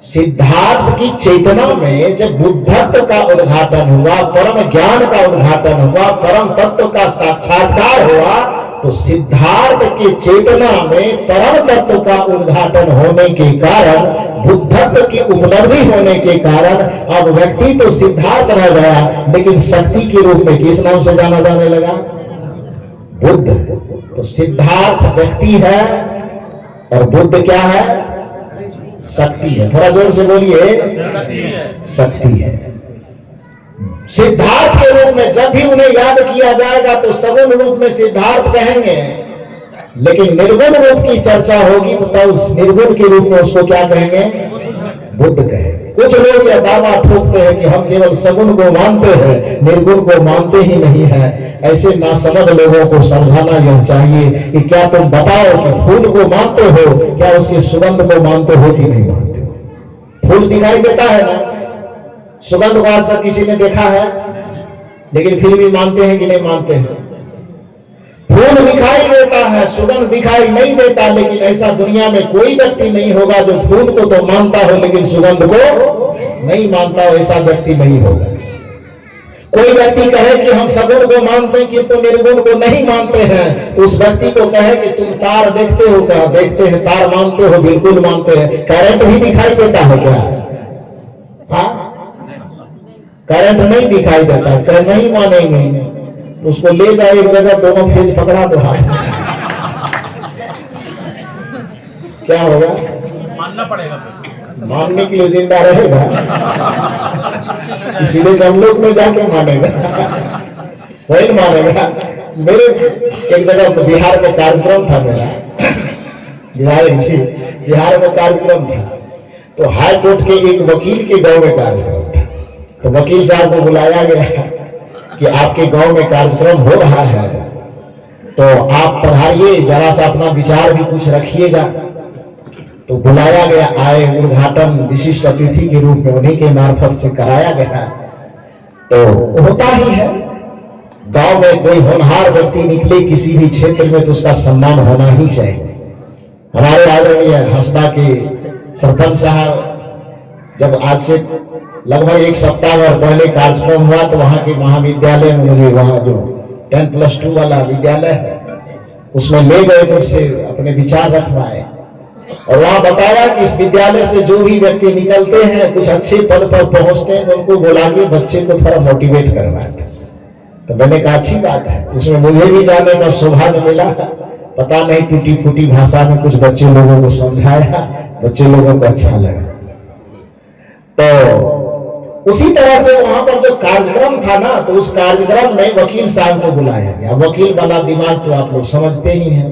सिद्धार्थ की चेतना में जब बुद्धत्व का उद्घाटन हुआ, परम ज्ञान का उद्घाटन हुआ, परम तत्व का साक्षात्कार हुआ, तो सिद्धार्थ की चेतना में परम तत्व का उद्घाटन होने के कारण, बुद्धत्व की उपलब्धि होने के कारण अब व्यक्ति तो सिद्धार्थ रह गया, लेकिन शक्ति के रूप में किस नाम से जाना जाने लगा? बुद्ध। तो सिद्धार्थ व्यक्ति है और बुद्ध क्या है? शक्ति है। थोड़ा जोर से बोलिए। शक्ति है। सिद्धार्थ के रूप में जब भी उन्हें याद किया जाएगा तो सगुण रूप में सिद्धार्थ कहेंगे, लेकिन निर्गुण रूप की चर्चा होगी तो तब उस निर्गुण के रूप में उसको क्या कहेंगे? बुद्ध कहेंगे। कुछ लोग यह दावा ठोकते हैं कि हम केवल सगुण को मानते हैं, निर्गुण को मानते ही नहीं है। ऐसे नासमझ लोगों को समझाना यह चाहिए कि क्या तुम बताओ कि फूल को मानते हो, क्या उसकी सुगंध को मानते हो कि नहीं मानते हो? फूल दिखाई देता है ना, सुगंध को आज तक किसी ने देखा है, लेकिन फिर भी मानते हैं कि नहीं मानते हैं? फूल दिखाई देता है, सुगंध दिखाई नहीं देता, लेकिन ऐसा दुनिया में कोई व्यक्ति नहीं होगा जो फूल को तो मानता हो लेकिन सुगंध को नहीं मानता हो। ऐसा व्यक्ति नहीं होगा। कोई व्यक्ति कहे कि हम सगुण को मानते हैं किंतु निर्गुण को नहीं मानते हैं, तो उस व्यक्ति को कहे कि तुम तार देखते हो क्या? देखते हैं। तार मानते हो? बिल्कुल मानते हैं। करंट भी दिखाई देता है क्या? हाँ, करंट नहीं दिखाई देता, कह नहीं मानेंगे, उसको ले जाओ एक जगह, दोनों फेज पकड़ा दो हाथ, क्या होगा? मानना पड़ेगा। मानने के लिए जिंदा रहेगा, इसीलिए जमलोक में जाके मानेगा, वही मानेगा। मेरे एक जगह बिहार में कार्यक्रम था मेरा, बिहार में कार्यक्रम था, तो हाई कोर्ट के एक वकील के गांव में कार्यक्रम था। तो वकील साहब को बुलाया गया कि आपके गांव में कार्यक्रम हो रहा है, तो आप पधारिए, जरा सा अपना विचार भी कुछ रखिएगा। तो बुलाया गया, आए, उद्घाटन विशिष्ट अतिथि के रूप में उन्हीं के मार्फत से कराया गया। तो होता ही है, गांव में कोई होनहार व्यक्ति निकले किसी भी क्षेत्र में तो उसका सम्मान होना ही चाहिए। हमारे आदरणीय हंसदा के सरपंच साहब, जब आज से लगभग एक सप्ताह और पहले कार्यक्रम हुआ तो वहां के महाविद्यालय में मुझे, वहां जो 10+2 वाला विद्यालय है उसमें ले गए, तो उससे अपने विचार रखवाए और वहां बताया कि इस विद्यालय से जो भी व्यक्ति निकलते हैं, कुछ अच्छे पद पर पहुंचते हैं, तो उनको बुला के बच्चे को थोड़ा मोटिवेट करवाए। तो मैंने कहा अच्छी बात है, उसमें मुझे भी जाने का सौभाग्य मिला। पता नहीं टूटी फूटी भाषा में कुछ बच्चे लोगों को समझाया, बच्चे लोगों को अच्छा लगा। तो उसी तरह से वहां पर जो कार्यक्रम था ना, तो उस कार्यक्रम में वकील साहब को बुलाया गया। वकील वाला दिमाग तो आप लोग समझते ही हैं,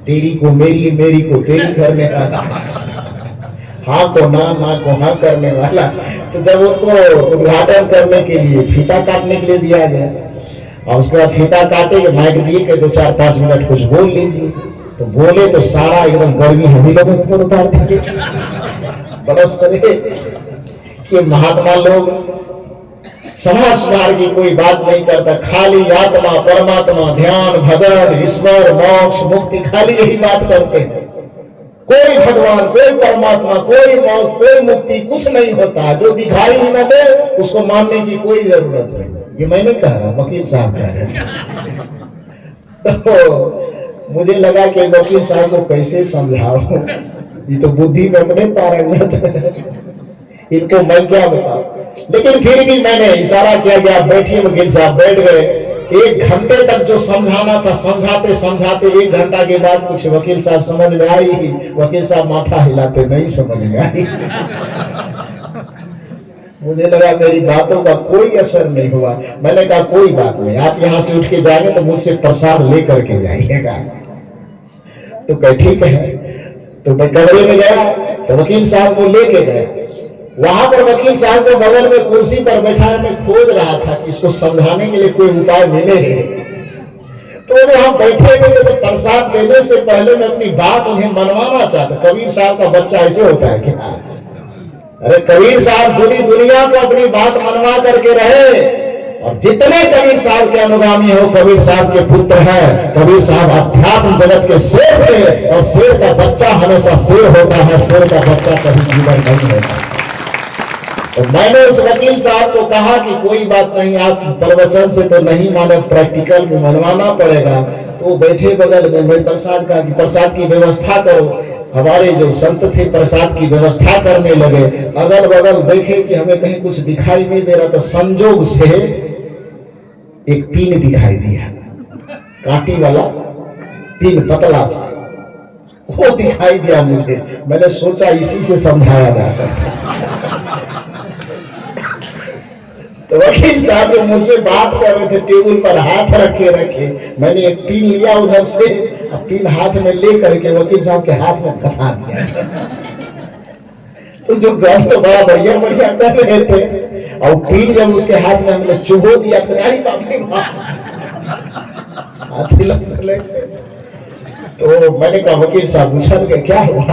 तेरी को मेरी, मेरी को तेरी करने वाला, हाँ को ना, ना को हाँ करने वाला। तो जब उनको उद्घाटन करने के लिए फीता काटने के लिए दिया गया और उसके बाद फीता काटे के माइक दिए कि 2-4-5 मिनट कुछ बोल लीजिए, तो बोले तो सारा एकदम गर्मी हम लोगों के ऊपर उतार दीजिए। बरस पड़े कि महात्मा लोग समाज सुधार की कोई बात नहीं करता, खाली आत्मा, परमात्मा, ध्यान, भजन, ईश्वर, मोक्ष, मुक्ति, खाली यही बात करते हैं। कोई भगवान, कोई परमात्मा, कोई मोक्ष, कोई मुक्ति कुछ नहीं होता। जो दिखाई ही न दे उसको मानने की कोई जरूरत नहीं। ये मैं नहीं कह रहा, वकील साहब कह रहे। तो मुझे लगा कि वकील साहब को कैसे समझाऊं, ये तो बुद्धि में अपने पारंगत, इनको मैं क्या बताऊं। लेकिन फिर भी मैंने इशारा किया कि आप बैठिए। वकील साहब बैठ गए। 1 घंटे तक जो समझाना था समझाते समझाते 1 घंटा के बाद कुछ वकील साहब समझ में आई। वकील साहब माथा हिलाते, नहीं समझ में आई। मुझे लगा मेरी बातों का कोई असर नहीं हुआ। मैंने कहा कोई बात नहीं, आप यहां से उठ के जाएंगे तो मुझसे प्रसाद लेकर के जाइएगा। तो कहे ठीक है। तो मैं कमरे में गया तो वकील साहब को लेके गए। वहां पर वकील साहब को बगल में कुर्सी पर बैठा मैं खोज रहा था कि इसको समझाने के लिए कोई उपाय मिले। तो जब हम बैठे हुए थे तो प्रसाद देने से पहले मैं अपनी बात उन्हें मनवाना चाहता। कबीर साहब का बच्चा ऐसे होता है क्या? अरे कबीर साहब पूरी दुनिया को अपनी बात मनवा करके रहे, और जितने कबीर साहब के अनुगामी हो कबीर साहब के पुत्र हैं। कबीर साहब अध्यात्म जगत के शेर थे, और शेर का बच्चा हमेशा शेर होता है, शेर का बच्चा कभी जीवन नहीं होता। तो मैंने उस वकील साहब को कहा कि कोई बात नहीं, आप प्रवचन से तो नहीं माने, प्रैक्टिकल में मनवाना पड़ेगा। तो बैठे बगल में मैं प्रसाद का कि प्रसाद की व्यवस्था करो। हमारे जो संत थे प्रसाद की व्यवस्था करने लगे। अगल बगल देखे कि हमें कहीं कुछ दिखाई नहीं दे रहा, तो संजोग से एक पिन दिखाई दिया, कांटी वाला पिन पतला सा, वो दिखाई दिया मुझे। मैंने सोचा इसी से समझाया जा सकता। तो वकील साहब जो मुझसे बात कर रहे थे टेबल पर हाथ रखे, मैंने एक पिन लिया उधर से, पिन हाथ में ले करके वकील साहब के हाथ में कथा दिया। तो जो गप तो बड़ा बढ़िया बढ़िया कर रहे थे, और पिन जब उसके हाथ में हमने चुभो दिया तो आई बाप रे बाप, तो मैंने कहा वकील साहब पूछा कि क्या हुआ?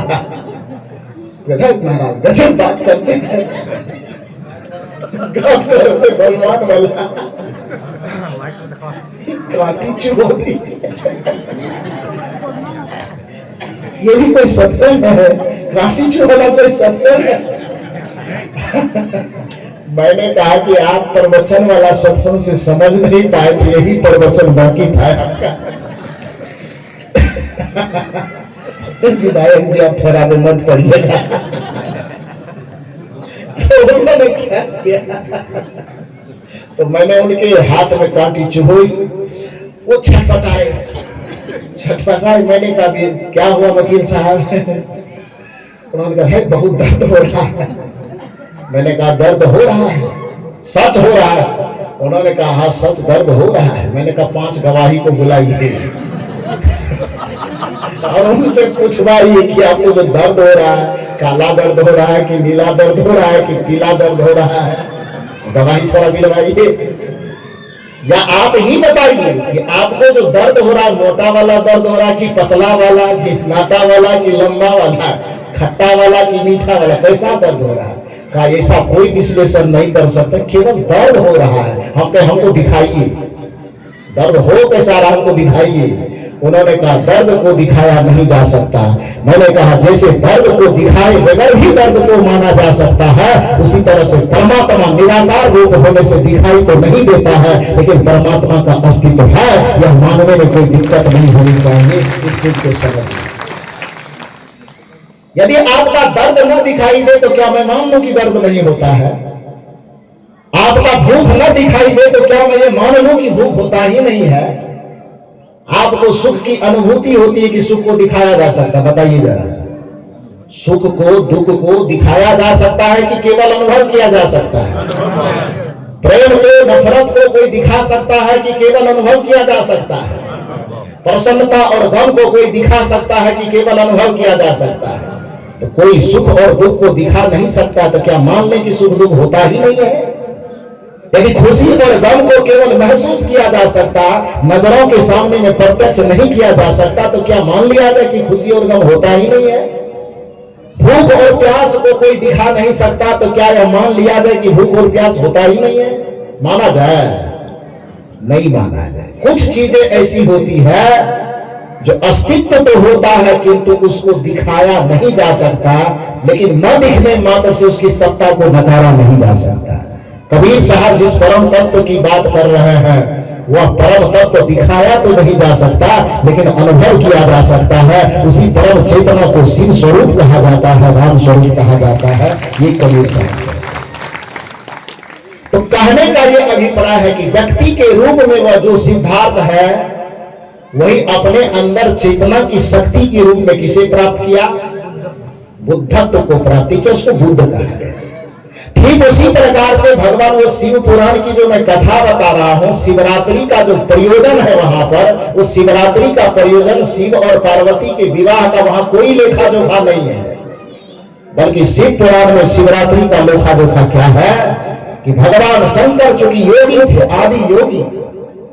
महाराज गजब बात करते हैं, भगवान वाला काटी चुभो दी। ये भी कोई सत्संग है? काटी चुभोला कोई सत्संग है? मैंने कहा कि आप प्रवचन वाला सत्संग से समझ नहीं पाए, तो यही प्रवचन बाकी था आपका। विधायक जी आप खराब मत करिएगा। तो उन्होंने क्या किया, तो मैंने उनके हाथ में कांटी चुभोई, वो छटपटाए। मैंने कहा क्या हुआ वकील साहब? उन्होंने कहा है बहुत दर्द हो रहा है। मैंने कहा दर्द हो रहा है? सच हो रहा है? उन्होंने कहा हाँ सच दर्द हो रहा है। मैंने कहा 5 गवाही को बुलाइए और उनसे पूछवाइए कि आपको जो दर्द हो रहा है, काला दर्द हो रहा है कि नीला दर्द हो रहा है कि पीला दर्द हो रहा है, गवाही थोड़ा दिलवाइए। या आप ही बताइए कि आपको जो दर्द हो रहा है, मोटा वाला दर्द हो रहा है कि पतला वाला कि नाटा वाला कि लंबा वाला, खट्टा वाला कि मीठा वाला, कैसा दर्द हो रहा है? कहा ऐसा कोई विश्लेषण नहीं कर सकते, केवल दर्द हो रहा है। हमको दिखाइए दर्द हो कैसा रहा, हमको दिखाइए। उन्होंने कहा दर्द को दिखाया नहीं जा सकता। मैंने कहा जैसे दर्द को दिखाए बगैर भी दर्द को माना जा सकता है, उसी तरह से परमात्मा निराकार रूप होने से दिखाई तो नहीं देता है, लेकिन परमात्मा का अस्तित्व है, यह मानने में कोई दिक्कत नहीं होनी चाहिए। इस चीज को समझिए। यदि आपका दर्द न दिखाई दे तो क्या मैं मान लूं कि दर्द नहीं होता है? आपका भूख न दिखाई दे तो क्या मैं ये मान लूं कि भूख होता ही नहीं है? आपको सुख की अनुभूति होती है कि सुख को दिखाया जा सकता है? बताइए जरा सा। सुख को दुख को दिखाया जा सकता है कि केवल अनुभव किया जा सकता है? प्रेम को नफरत को कोई दिखा सकता है कि केवल अनुभव किया जा सकता है? प्रसन्नता और गम को कोई दिखा सकता है कि केवल अनुभव किया जा सकता है? तो कोई सुख और दुख को दिखा नहीं सकता, तो क्या मान लें कि सुख दुख होता ही नहीं है? यदि खुशी और गम को केवल महसूस किया जा सकता, नजरों के सामने में प्रत्यक्ष नहीं किया जा सकता, तो क्या मान लिया जाए कि खुशी और गम होता ही नहीं है? भूख और प्यास को कोई दिखा नहीं सकता, तो क्या यह मान लिया जाए कि भूख और प्यास होता ही नहीं है? माना जाए? नहीं माना जाए। कुछ चीजें ऐसी होती है जो अस्तित्व तो होता है किंतु उसको दिखाया नहीं जा सकता, लेकिन न दिखने मात्र से उसकी सत्ता को नकारा नहीं जा सकता। कबीर साहब जिस परम तत्व की बात कर रहे हैं, वह परम तत्व दिखाया तो नहीं जा सकता, लेकिन अनुभव किया जा सकता है। उसी परम चेतना को शिव स्वरूप कहा जाता है, राम स्वरूप कहा जाता है। ये कबीर साहब है। तो कहने का ये अभिप्राय है कि व्यक्ति के रूप में वह जो सिद्धार्थ है, वही अपने अंदर चेतना की शक्ति के रूप में किसे प्राप्त किया? बुद्धत्व को प्राप्त किया, उसको बुद्ध कहा गया। ठीक उसी प्रकार से भगवान वो शिव पुराण की जो मैं कथा बता रहा हूं, शिवरात्रि का जो प्रयोजन है वहां पर, उस शिवरात्रि का प्रयोजन शिव और पार्वती के विवाह का वहां कोई लेखा जोखा नहीं है, बल्कि शिव पुराण में शिवरात्रि का लेखा जोखा क्या है कि भगवान शंकर चूंकि योगी थे, आदि योगी,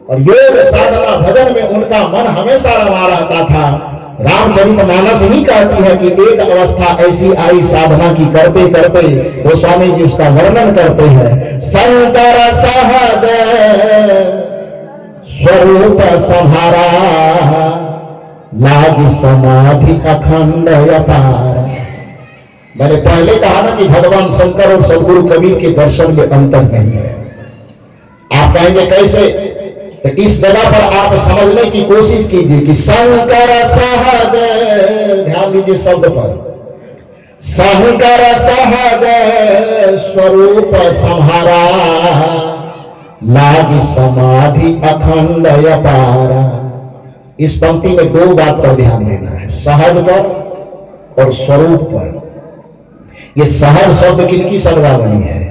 और योग साधना भजन में उनका मन हमेशा रमा रहता था। रामचरितमानस ही कहती है कि एक अवस्था ऐसी आई साधना की करते करते, गोस्वामी जी उसका वर्णन करते हैं, शंकर सहज स्वरूप संहारा लाग समाधि अखंड अपार। मैंने पहले कहा ना कि भगवान शंकर और सदगुरु कबीर के दर्शन में अंतर नहीं है। आप कहेंगे कैसे? तो इस जगह पर आप समझने की कोशिश कीजिए कि शंकर सहज, ध्यान दीजिए शब्द पर, शंकर सहज स्वरूप संहारा लाग समाधि अखंड अपारा। इस पंक्ति में दो बात पर ध्यान देना है, सहज पर और स्वरूप पर। यह सहज शब्द किनकी शब्दावली है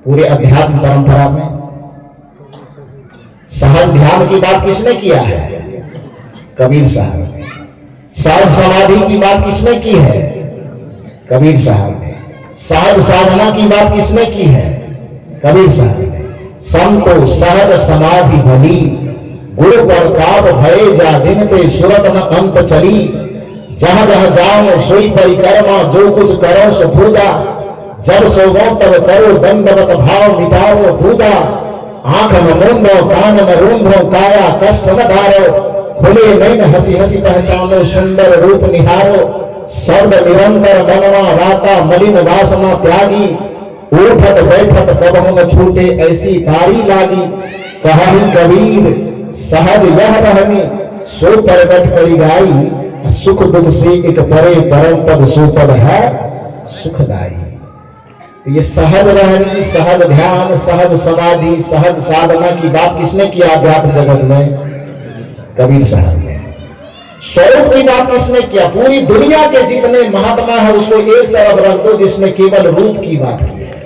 पूरे अध्यात्म परंपरा में? सहज ध्यान की बात किसने किया है? कबीर साहब ने। सहज समाधि की बात किसने की है? कबीर साहब ने। सहज साधना की बात किसने की है? कबीर साहब ने। संतो सहज समाधि भली, गुरु प्रताप भय जा दिन ते सुरत न अंत चली। जहां जहां जाओ सोई परिक्रमा, जो कुछ करो सो पूजा। जब सोवो तब करो दंडवत भाव मिटाओ दूजा। आंख न मूंदो, कान न रूंधो, काया कष्ट न धारो। खुले नैन हंसी हंसी पहचानो, सुंदर रूप निहारो। शब्द निरंतर मनवा राता, मलिन वासना त्यागी। उठत बैठत कबहु न छूटे, ऐसी तारी लागी। कहानी कबीर सहज यह रहनी, सो प्रगट करी गाई। सुख दुख से एक परे, परम पद सुपद है सुखदाई। ये सहज रहनी, सहज ध्यान, सहज समाधि, सहज साधना की बात किसने किया अध्यात्म जगत में? कबीर साहब ने। स्वरूप की बात किसने किया? पूरी दुनिया के जितने महात्मा है उसको एक तरफ रख दो, जिसने केवल रूप की बात की है।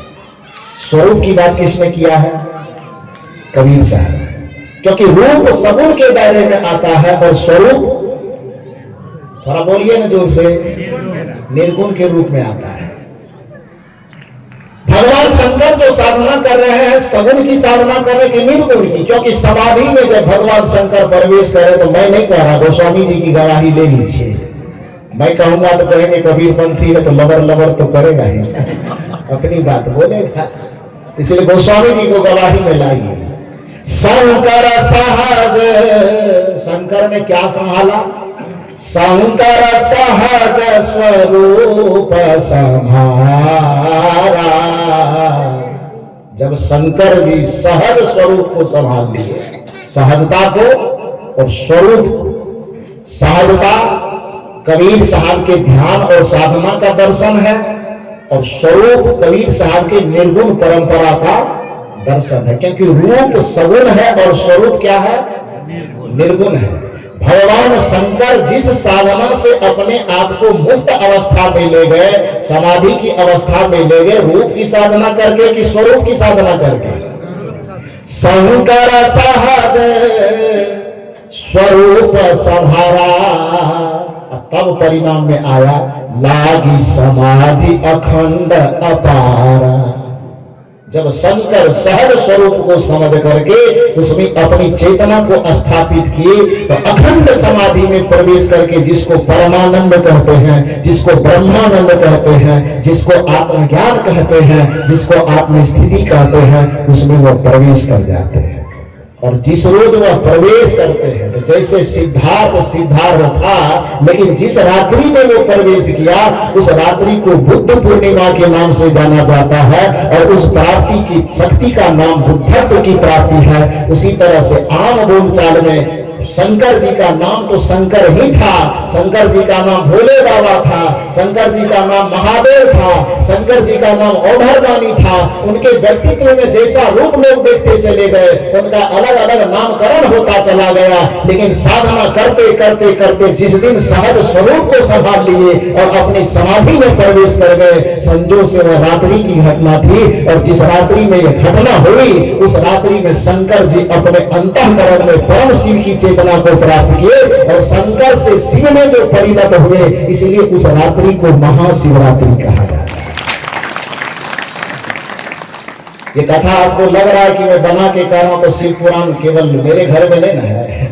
स्वरूप की बात किसने किया है? कबीर साहब। क्योंकि रूप सगुण के दायरे में आता है और स्वरूप, थोड़ा बोलिए ना जोर से, निर्गुण के रूप में आता है। भगवान शंकर जो साधना कर रहे हैं सगुण की साधना कर रहे हैं, निर्गुण की। क्योंकि समाधि में जब भगवान शंकर प्रवेश करे, तो मैं नहीं कह रहा, गोस्वामी जी की गवाही ले लीजिए। मैं कहूंगा तो कहेंगे कबीर पंथी है तो लबर लबर तो करेगा ही, अपनी बात बोलेगा। इसलिए गोस्वामी जी को गवाही में लाइए। शंकर सहज, शंकर ने क्या संभाला? शंकर सहज स्वरूप संहारा। जब शंकर जी सहज स्वरूप को संभाल लिए, सहजता को और स्वरूप। सहजता कबीर साहब के ध्यान और साधना का दर्शन है, और स्वरूप कबीर साहब के निर्गुण परंपरा का दर्शन है। क्योंकि रूप सगुण है और स्वरूप क्या है? निर्गुण है। भगवान शंकर जिस साधना से अपने आप को मुक्त अवस्था में ले गए, समाधि की अवस्था में ले गए, रूप की साधना करके कि स्वरूप की साधना करके? शंकर सहज स्वरूप संहारा। तब परिणाम में आया लागी समाधि अखंड अपारा। जब शंकर सहज स्वरूप को समझ करके उसमें अपनी चेतना को स्थापित किए, तो अखंड समाधि में प्रवेश करके, जिसको परमानंद कहते हैं, जिसको ब्रह्मानंद कहते हैं, जिसको आत्मज्ञान कहते हैं, जिसको आत्मस्थिति कहते हैं, उसमें वह प्रवेश कर जाते हैं। और जिस रोज वह प्रवेश करते हैं, तो जैसे सिद्धार्थ था, लेकिन जिस रात्रि में वो प्रवेश किया, उस रात्रि को बुद्ध पूर्णिमा के नाम से जाना जाता है, और उस प्राप्ति की शक्ति का नाम बुद्धत्व की प्राप्ति है। उसी तरह से आम बोलचाल में शंकर जी का नाम तो शंकर ही था, शंकर जी का नाम भोले बाबा था, शंकर जी का नाम महादेव था, शंकर जी का नाम औढ़रदानी था। उनके व्यक्तित्व में जैसा रूप लोग देखते चले गए, उनका अलग अलग नामकरण होता चला गया। लेकिन साधना करते करते करते जिस दिन सहज स्वरूप को संभाल लिए और अपनी समाधि में प्रवेश कर गए, संजो से वह रात्रि की घटना थी। और जिस रात्रि में यह घटना हुई, उस रात्रि में शंकर जी अपने अंतःकरण में परम शिव की चेतना को प्राप्त किए और शंकर से शिव में जो परिणत हुए, इसलिए उस रात्रि को महाशिवरात्रि कहा जाता है। ये कथा आपको लग रहा है कि मैं बना के कह रहा हूं, तो शिव पुराण केवल मेरे घर में नहीं ना है,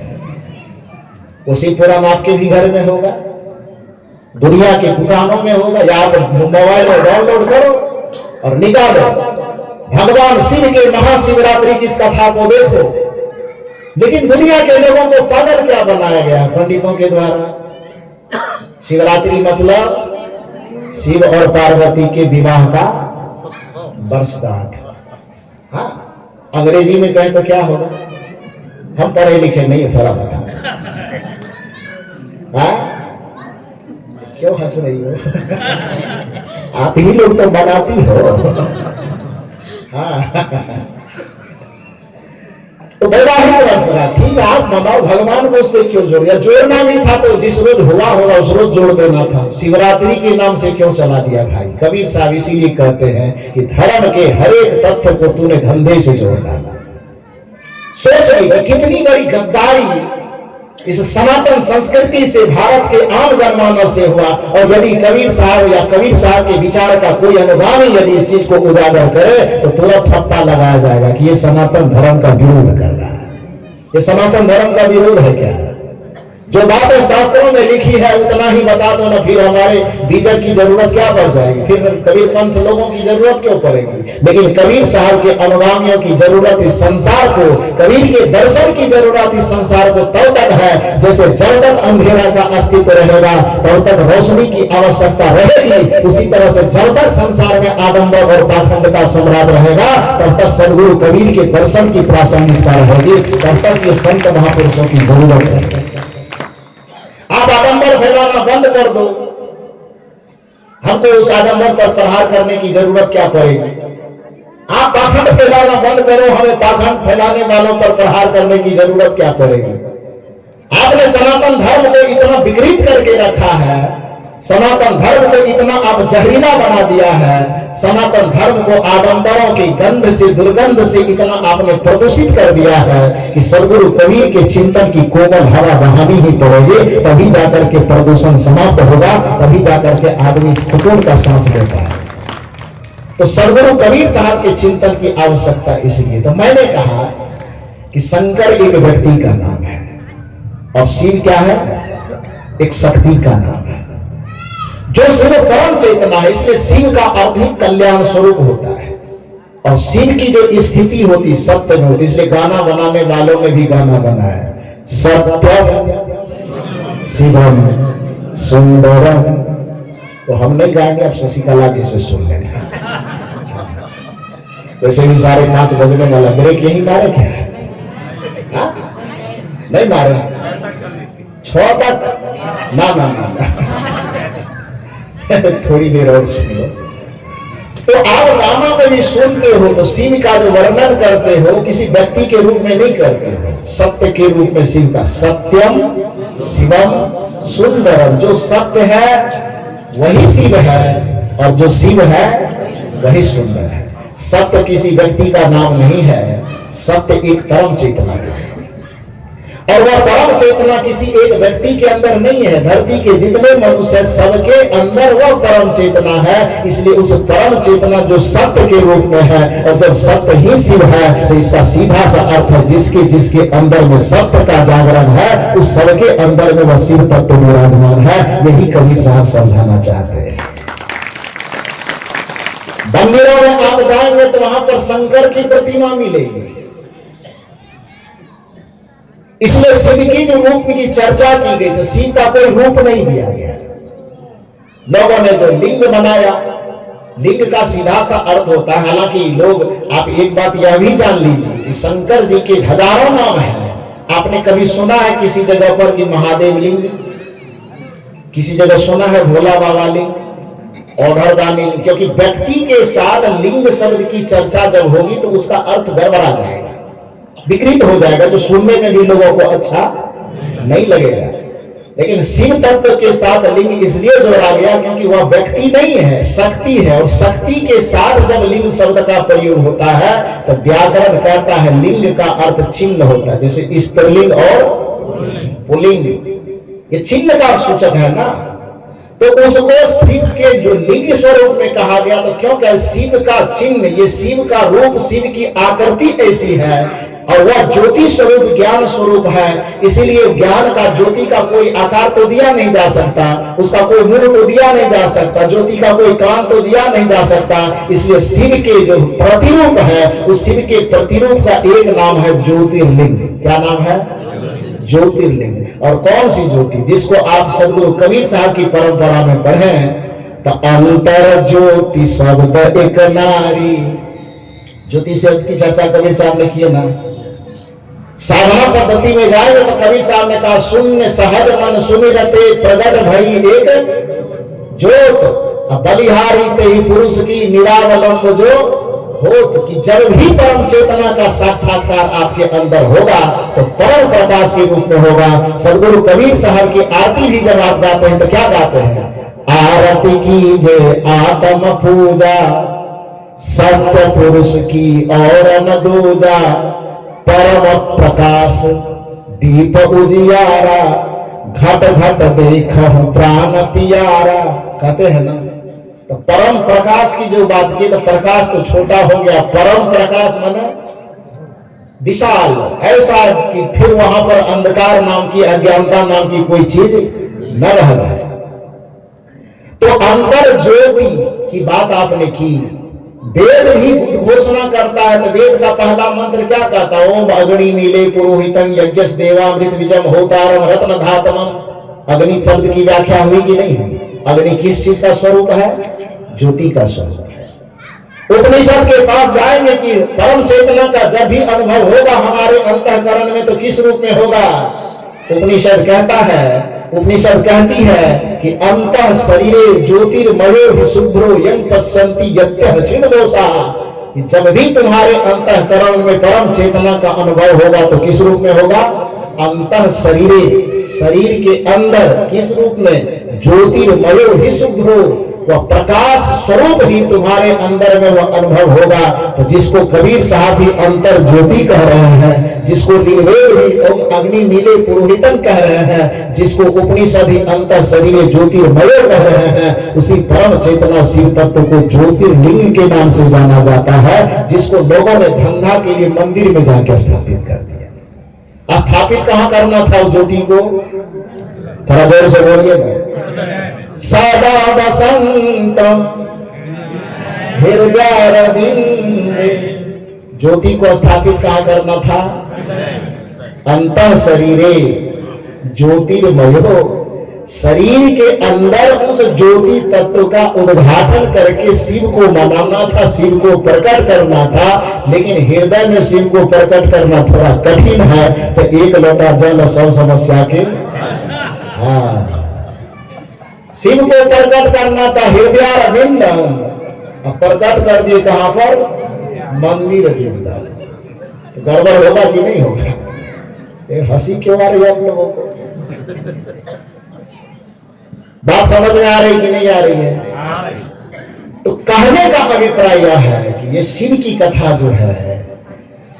वो शिव पुराण आपके भी घर में होगा, दुनिया की दुकानों में होगा, या आप मोबाइल में डाउनलोड करो और निकालो, भगवान शिव के महाशिवरात्रि की इस कथा को देखो। लेकिन दुनिया के लोगों को पागल क्या बनाया गया पंडितों के द्वारा? शिवरात्रि मतलब शिव और पार्वती के विवाह का वर्षगांठ। हाँ, अंग्रेजी में कहें तो क्या होगा? हम पढ़े लिखे नहीं है, थोड़ा बता। हाँ, क्यों हंस रही हो? आप ही लोग तो बनाती हो। हाँ, तो वैवाहिक वर्षगांठ, ठीक है, आप मनाओ, भगवान को उससे क्यों जोड़ दिया? जोड़ना भी था तो जिस रोज हुआ होगा उस रोज जोड़ देना था। शिवरात्रि के नाम से क्यों चला दिया भाई? कबीर साहब इसीलिए कहते हैं कि धर्म के हर एक तथ्य को तूने धंधे से जोड़ डाला। सोच लीजिए कितनी बड़ी गद्दारी इस सनातन संस्कृति से भारत के आम जनमानस से हुआ। और यदि कबीर साहब या कबीर साहब के विचार का कोई अनुगामी यदि इस चीज को उजागर करे तो तुरंत ठप्पा लगाया जाएगा कि ये सनातन धर्म का विरोध कर रहा है। ये सनातन धर्म का विरोध है क्या? जो बातें शास्त्रों में लिखी है उतना ही बता दो ना, फिर हमारे बीजक की जरूरत क्या पड़ जाएगी? फिर कबीर पंथ लोगों की जरूरत क्यों पड़ेगी? लेकिन कबीर साहब के अनुगामियों की जरूरत इस संसार को, कबीर के दर्शन की जरूरत इस संसार को तब तक है जैसे जब तक अंधेरा का अस्तित्व रहेगा तब तक रोशनी की आवश्यकता रहेगी। उसी तरह से जब तक संसार में आडंबर और पाखंड का सम्राट रहेगा तब तक सदगुरु कबीर के दर्शन की प्रासंगिकता रहेगी, तब तक ये संत महापुरुषों की जरूरत है। आप आडंबर फैलाना बंद कर दो, हमको उस आडंबर पर प्रहार करने की जरूरत क्या पड़ेगी? आप पाखंड फैलाना बंद करो, हमें पाखंड फैलाने वालों पर प्रहार करने की जरूरत क्या पड़ेगी? आपने सनातन धर्म को इतना विकृत करके रखा है, सनातन धर्म को इतना आप जहरीला बना दिया है, सनातन धर्म को आडंबरों की गंध से, दुर्गंध से इतना आपने प्रदूषित कर दिया है कि सदगुरु कबीर के चिंतन की कोमल हवा बहानी ही पड़ेगी, तभी जाकर के प्रदूषण समाप्त होगा, तभी जाकर के आदमी सुकून का सांस लेता है। तो सदगुरु कबीर साहब के चिंतन की आवश्यकता इसलिए। तो मैंने कहा कि शंकर एक व्यक्ति का नाम है और शिव क्या है? एक शक्ति का नाम है जो शिव परम चेतना है। इसलिए शिव का अर्थ ही कल्याण स्वरूप होता है और शिव की जो स्थिति होती सत्य में होती। इसलिए गाना बनाने वालों ने भी गाना बना है, सत्यम शिवम सुंदरम। तो हम नहीं गाएंगे, अब शशिकला जी से सुन लेना। वैसे भी 5:30 बजने वाला, ब्रेक यही मारे क्या? नहीं मारे 6 तक ना थोड़ी देर और सुन लो। तो आप गाना में भी सुनते हो तो शिव का जो वर्णन करते हो किसी व्यक्ति के रूप में नहीं करते हो, सत्य के रूप में शिव का। सत्यम शिवम सुंदरम, जो सत्य है वही शिव है और जो शिव है वही सुंदर है। सत्य किसी व्यक्ति का नाम नहीं है, सत्य एक परम चेतना है और वह परम चेतना किसी एक व्यक्ति के अंदर नहीं है। धरती के जितने मनुष्य सबके अंदर वह परम चेतना है। इसलिए उस परम चेतना जो सत्य के रूप में है और जब सत्य ही शिव है तो इसका सीधा सा अर्थ है जिसके जिसके अंदर में सत्य का जागरण है उस सबके अंदर में वह शिव तत्व विराजमान है। यही कबीर साहब समझाना चाहते हैं। मंदिरों में आप जाएंगे तो वहां पर शंकर की प्रतिमा मिलेगी। इसलिए शिव की जो रूप की चर्चा की गई तो शिव का कोई रूप नहीं दिया गया। लोगों ने जो लिंग बनाया, लिंग का सीधा सा अर्थ होता है, हालांकि लोग, आप एक बात यह भी जान लीजिए कि शंकर जी के हजारों नाम हैं आपने कभी सुना है किसी जगह पर कि महादेव लिंग, किसी जगह सुना है भोला बाबा लिंग, औढ़दानी लिंग? क्योंकि व्यक्ति के साथ लिंग शब्द की चर्चा जब होगी तो उसका अर्थ गड़बड़ा जाएगा, विकृत हो जाएगा, जो सुनने में भी लोगों को अच्छा नहीं लगेगा। लेकिन शिव तत्व के साथ लिंग इसलिए जोड़ा गया क्योंकि वह व्यक्ति नहीं है, शक्ति है, और शक्ति के साथ जब लिंग शब्द का प्रयोग होता है तो व्याकरण कहता है लिंग का अर्थ चिन्ह होता है, जैसे स्त्रीलिंग और पुल्लिंग, ये चिन्ह का सूचक है ना। तो उसको शिव के जो लिंग स्वरूप में कहा गया, तो क्योंकि शिव का चिन्ह, ये शिव का रूप, शिव की आकृति ऐसी है और वह ज्योति स्वरूप ज्ञान स्वरूप है, इसीलिए ज्ञान का, ज्योति का कोई आकार तो दिया नहीं जा सकता, उसका कोई मुंह तो दिया नहीं जा सकता, ज्योति का कोई कान तो दिया नहीं जा सकता। इसलिए शिव के जो प्रतिरूप है, उस शिव के प्रतिरूप का एक नाम है ज्योतिर्लिंग। क्या नाम है? ज्योतिर्लिंग। और कौन सी ज्योति? जिसको आप सदगुरु कबीर साहब की परंपरा में पढ़े तो अंतर ज्योति शब्द एक नारी, ज्योति शब्द की चर्चा कबीर साहब ने की है ना। साधना पद्धति में जाएंगे तो कबीर साहब ने कहा शून्य सहज मन सुमिरते प्रगट भई एक ज्योत, बलिहारी ते ही पुरुष की निरावलंब जो होत, कि जब भी परम चेतना का साक्षात्कार आपके अंदर होगा तो परम प्रकाश के रूप में होगा। सदगुरु कबीर साहब की आरती भी जब आप गाते हैं तो क्या गाते हैं? आरती की जय आत्म पूजा, सत्य पुरुष की और न दूजा, परम प्रकाश दीप उजियारा, घट घट देखहु प्राण पियारा। कहते हैं ना, तो परम प्रकाश की जो बात की, तो प्रकाश तो छोटा हो गया, परम प्रकाश माने विशाल, ऐसा कि फिर वहां पर अंधकार नाम की, अज्ञानता नाम की कोई चीज न रह जाए। तो अंतर ज्योति की बात आपने की। वेद भी घोषणा करता है, तो वेद का पहला मंत्र क्या कहता है? ओम अग्नि नीले पुरोहितम यज्ञस देवामृत विजम होतारम रत्न धातमम। अग्नि शब्द की व्याख्या हुई कि नहीं हुई? अग्नि किस चीज का स्वरूप है? ज्योति का स्वरूप है। उपनिषद के पास जाएंगे कि परम चेतना का जब भी अनुभव होगा हमारे अंतःकरण में तो किस रूप में होगा? उपनिषद कहता है, उपनिषद कहती है कि अंतः शरीरे ज्योतिर्मयो हि शुभ्रो यं पश्यन्ति यत्यः क्षीण दोषा, कि जब भी तुम्हारे अंतःकरण में परम चेतना का अनुभव होगा तो किस रूप में होगा? अंतः शरीरे, शरीर के अंदर किस रूप में? ज्योतिर्मयो हि शुभ्रो, वह प्रकाश स्वरूप ही तुम्हारे अंदर में वह अनुभव होगा। तो जिसको कबीर साहब भी अंतर ज्योति कह रहे हैं, जिसको ऋग्वेद ही ओम अग्नि नीले पुरोहितम कह रहे हैं, जिसको उपनिषद ही अंतर शरीर ज्योतिर्मय कह रहे हैं, उसी परम चेतना शिव तत्व को ज्योतिर्लिंग के नाम से जाना जाता है, जिसको लोगों ने धंधा के लिए मंदिर में जाकर स्थापित कर दिया। स्थापित कहां करना था उस ज्योति को? थोड़ा जोर से बोलिए। सदा वसंतम हृदयारविंदे, ज्योति को स्थापित कहां करना था? अंतः शरीरे ज्योतिर्मयो, शरीर के अंदर उस ज्योति तत्व का उद्घाटन करके शिव को मनाना था, शिव को प्रकट करना था। लेकिन हृदय में शिव को प्रकट करना थोड़ा कठिन है, तो एक लोटा जल सब समस्या के। हाँ, शिव को प्रकट करना था हृदयारविंद, प्रकट कर दिए कहां पर? मंदिर वृंदावन। तो गड़बड़ होगा कि नहीं होगा? हंसी क्यों आ रही है आप लोगों को? बात समझ में आ रही कि नहीं आ रही है? तो कहने का अभिप्राय यह है कि ये शिव की कथा जो है,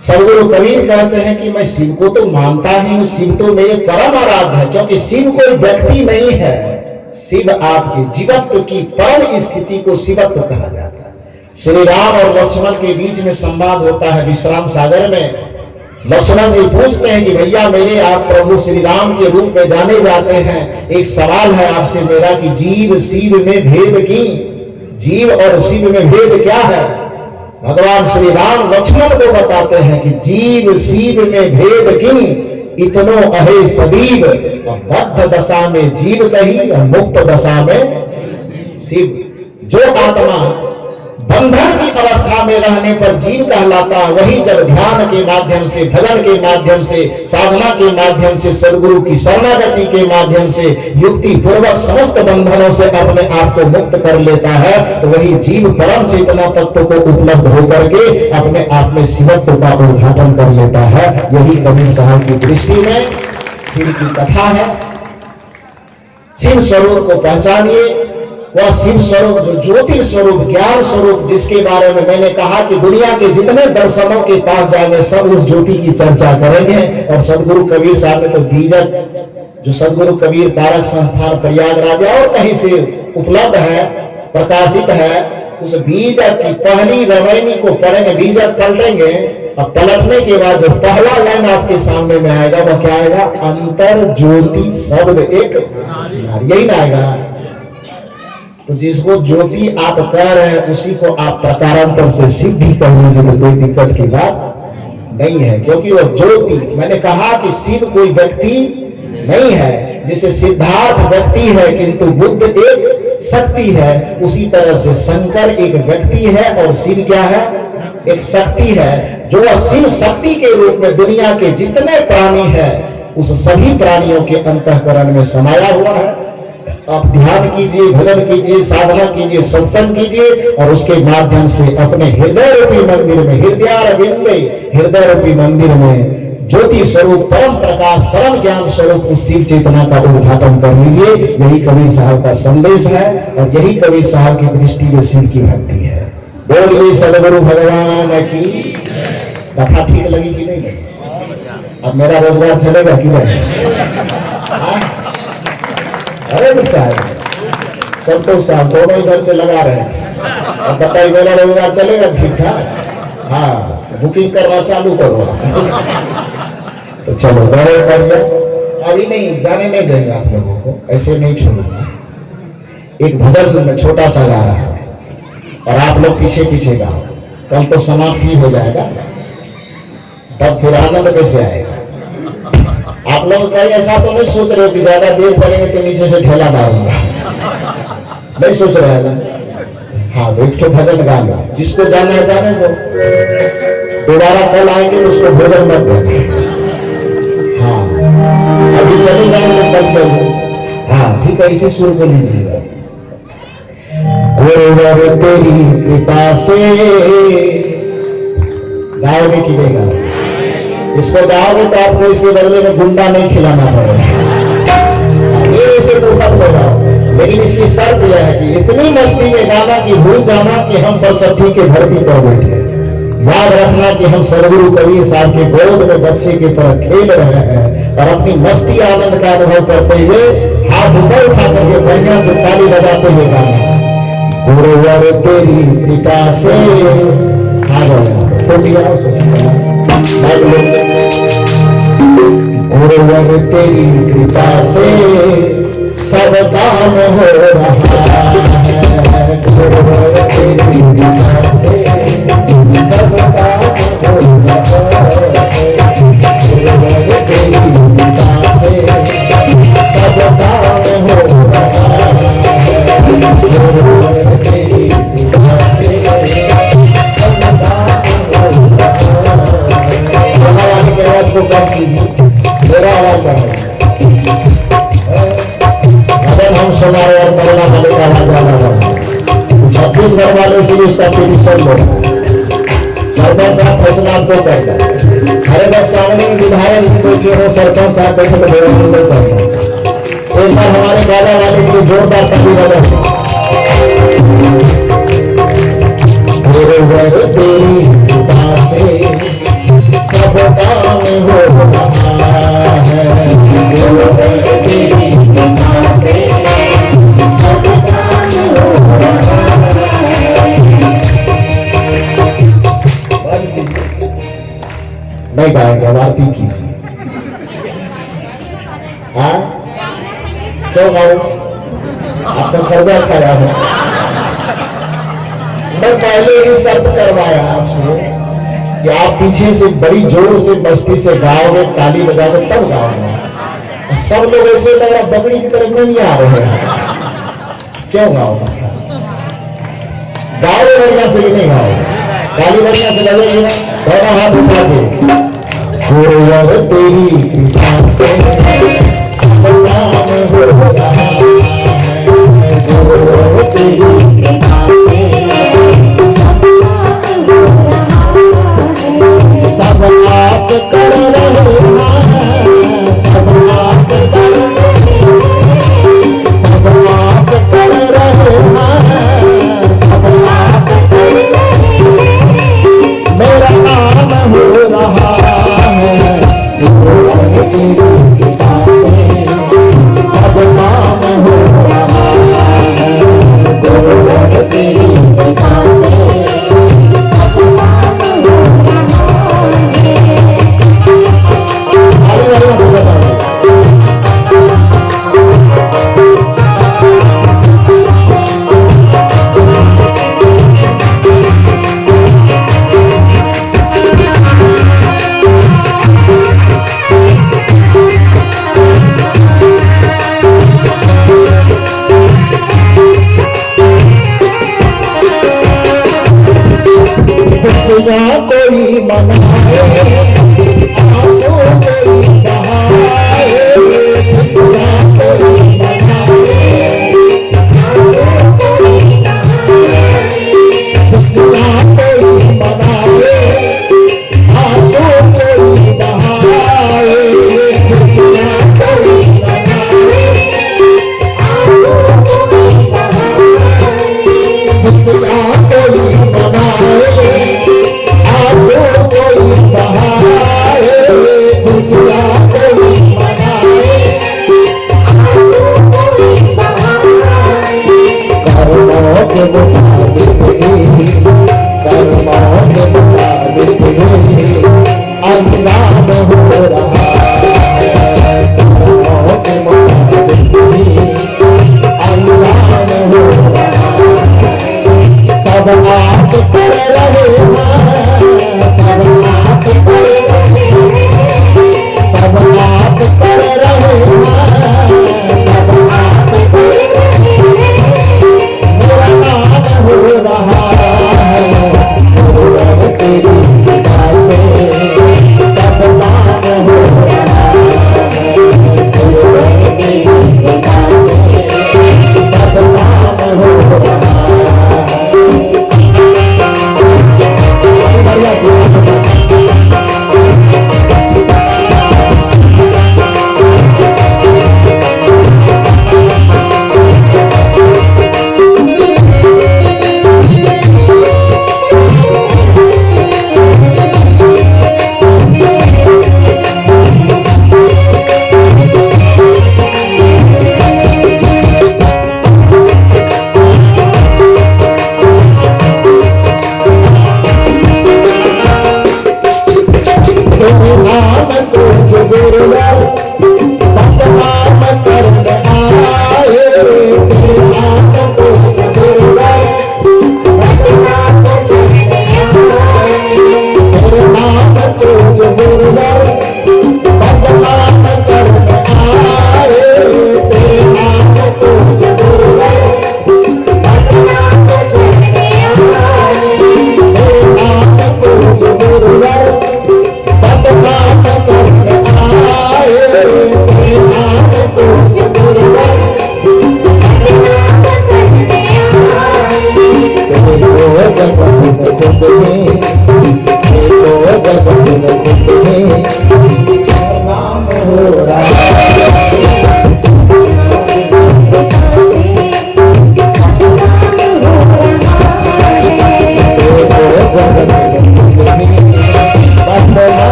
सदगुरु कबीर कहते हैं कि मैं शिव को तो मानता ही हूं, शिव तो मेरे परम आराध्य है, क्योंकि शिव कोई व्यक्ति नहीं है, शिव आपके जीवत्व की परम स्थिति को शिवत्व कहा जाता है। श्री राम और लक्ष्मण के बीच में संवाद होता है विश्राम सागर में। लक्ष्मण जी पूछते हैं कि भैया मेरे आप प्रभु श्री राम के रूप में जाने जाते हैं, एक सवाल है आपसे मेरा कि जीव शिव में भेद की, जीव और शिव में भेद क्या है? भगवान श्री राम लक्ष्मण को बताते हैं कि जीव शिव में भेद किन, इतनो अहे सदीव, बद्ध दशा में जीव कही और मुक्त दशा में शिव। जो आत्मा बंद बंधन की अवस्था में रहने पर जीव कहलाता, वही जब ध्यान के माध्यम से, भजन के माध्यम से, साधना के माध्यम से, सदगुरु की शरणागति के माध्यम से युक्ति पूर्वक समस्त बंधनों से अपने आप को मुक्त कर लेता है, तो वही जीव परम चेतना तत्व को उपलब्ध होकर के अपने आप में शिवत्व का उद्घाटन कर लेता है। यही कबीर साहब की दृष्टि में शिव की कथा है। शिव स्वरूप को पहचानिए, वह शिव स्वरूप जो ज्योति स्वरूप, ज्ञान स्वरूप, जिसके बारे में मैंने कहा कि दुनिया के जितने दर्शनों के पास जाएंगे सब उस ज्योति की चर्चा करेंगे। और सदगुरु कबीर साहब ने तो बीजक, जो सदगुरु कबीर पारक संस्थान प्रयागराज और कहीं से उपलब्ध है, प्रकाशित है, उस बीजक की पहली रवैनी को पढ़ेंगे, बीजक पलटेंगे, अब पलटने के बाद जो पहला लाइन आपके सामने में आएगा वह क्या आएगा? अंतर ज्योति शब्द एक, यही ना आएगा। तो जिसको ज्योति आप कह रहे हैं उसी को आप प्रकारांतर से शिव भी कह लीजिए तो कोई दिक्कत की बात नहीं है, क्योंकि वह ज्योति, मैंने कहा कि शिव कोई व्यक्ति नहीं है, जिसे सिद्धार्थ व्यक्ति है किंतु बुद्ध एक शक्ति है, उसी तरह से शंकर एक व्यक्ति है और शिव क्या है? एक शक्ति है, जो वह शिव शक्ति के रूप में दुनिया के जितने प्राणी हैं उस सभी प्राणियों के अंतःकरण में समाया हुआ है। आप ध्यान कीजिए, भजन कीजिए, साधना कीजिए, सत्संग कीजिए और उसके माध्यम से अपने हृदय रूपी मंदिर में, हृदय रूपी मंदिर में ज्योति स्वरूप, परम प्रकाश, परम ज्ञान स्वरूप उस शिव चेतना का उद्घाटन कर लीजिए। यही कबीर साहब का संदेश है और यही कबीर साहब की दृष्टि में शिव की भक्ति है। बोलिए सदगुरु भगवान की। कथा ठीक लगी कि नहीं लगी? अब मेरा रोजगार चलेगा कि नहीं? अरे साहब, संतोष साहब दोनों इधर से लगा रहे हैं, अब बताइए मेरा रोजगार चलेगा ठीक ठाक? हाँ, बुकिंग करना चालू करो। तो चलो गौरव कर दिया, अभी नहीं जाने नहीं देंगे आप लोगों को, ऐसे नहीं छोड़ूंगा। एक भजन में छोटा सा गा रहा है और आप लोग पीछे पीछे गाओ, कल तो समाप्ति हो जाएगा, तब फिर आनंद कैसे आएगा? आप लोग कहीं ऐसा तो नहीं सोच रहे हो कि ज्यादा देर करेंगे तो नीचे से ठेला मारूंगा, नहीं सोच रहे हैं ना? हाँ, एक तो भजन गा लो, जिसको जाना है जाने दो, दोबारा कल आएंगे उसको भोजन मत देना। हाँ, अभी चली जाएंगे कल कल। हाँ ठीक है, इसी सुर को लीजिएगा। गुरुवर तेरी कृपा से, गाओगे कि नहीं गाओगे? इसको गाओगे तो आपको इसके बदले में गुंडा नहीं खिलाना पड़ेगा, ये इसे तो मत लगाओ। लेकिन इसकी शर्त यह है कि इतनी मस्ती में गाना कि भूल जाना कि हम बरसठी के धरती पर बैठे, याद रखना कि हम सदगुरु कबीर साहब के गोद में बच्चे की तरह खेल रहे हैं और अपनी मस्ती आनंद का अनुभव करते हुए हाथ ऊपर उठा करके बढ़िया से ताली बजाते हुए गाना। गुरुवर तेरी कृपा से, आ जाओ तो भी आओ गुरुवर तेरी कृपा से सब काम हो रहा है, गुरुवर तेरी कृपा से सब काम हो रहा है, गुरुवर तेरी कृपा से सब काम हो रहा है, गुरुवर तेरी कृपा से सब काम हो रहा है। महारानी की आवाज को कम कीजिए, मेरा आवाज बढ़ाइए। हम सुना रहे और करना वाले का आवाज वाला बना, छत्तीसगढ़ वाले से भी उसका पिटीशन हो रहा है। सरपंच साहब फैसला आपको करता है, अरे जब सामने विधायक कोई क्यों हो, सरपंच साहब देखे तो मेरा नहीं करता। एक बार हमारे गाजा वाले के लिए जोरदार ताली बजा। गुरुवर तेरी कृपा से सब काम हो रहा है, गुरुवर तेरी कृपा से सब काम हो रहा है। नहीं गाएंगे, आरती कीजिए। हाँ, क्यों गाओ? आपका कर्जा खाया है। मैं पहले ही शर्त करवाया आपसे कि आप पीछे से बड़ी जोर से मस्ती से गाओगे, ताली बजाओगे तब गाओगे। सब लोग ऐसे लग रहा बकरी की तरफ नहीं आ रहे हैं, क्यों गाओगे? गाओ बढ़िया से भी नहीं गाओ, गाली बढ़िया से लगेगी ना, दोनों हाथ उठा के गुरुवर तेरी कृपा से सब काम हो रहा है, गुरुवर तेरी कृपा से सब आप कर रहे हैं, सब आप कर रहे हैं, सब आप कर रहे हैं, सब आप कर रहे हैं, मेरा नाम हो रहा है, गुरुवर तेरी कृपा से सब काम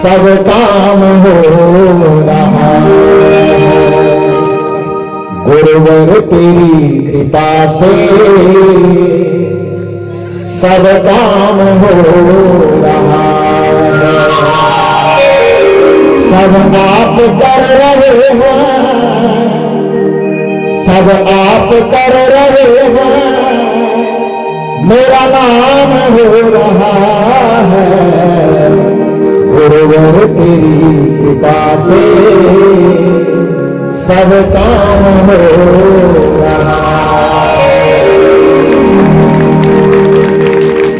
सब काम हो रहा है गुरुवर तेरी कृपा से, सब काम हो रहा है। सब आप कर रहे हैं, सब आप कर रहे हैं, मेरा नाम हो रहा है गुरुवर तेरी कृपा से, सब काम हो रहा है।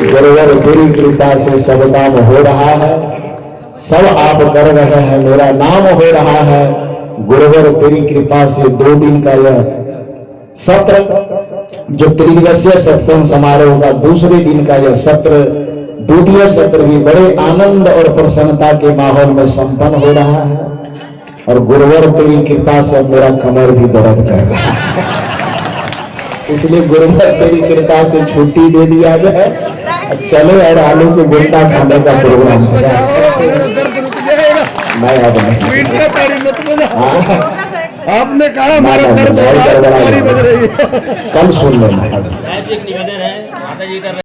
गुरुवर तेरी कृपा से सब काम हो रहा है, सब आप कर रहे हैं, मेरा नाम हो रहा है गुरुवर तेरी कृपा से। 2 दिन का यह सत्र जो त्रिदिवसीय सत्संग समारोह का दूसरे दिन का यह सत्र, द्वितीय सत्र भी बड़े आनंद और प्रसन्नता के माहौल में संपन्न हो रहा है। और गुरुवर तेरी कृपा से मेरा कमर भी दर्द कर रहा है, इसलिए गुरुवर तेरी कृपा से छुट्टी दे दिया गया। चलो यार, आलू के गुंडा खाने का प्रोग्राम मैं अब नहीं। आपने कहा हमारा दर्द हो रहा है, ताली बज रही है। कल सुन लेना। साहब जी एक निवेदन है, माता जी का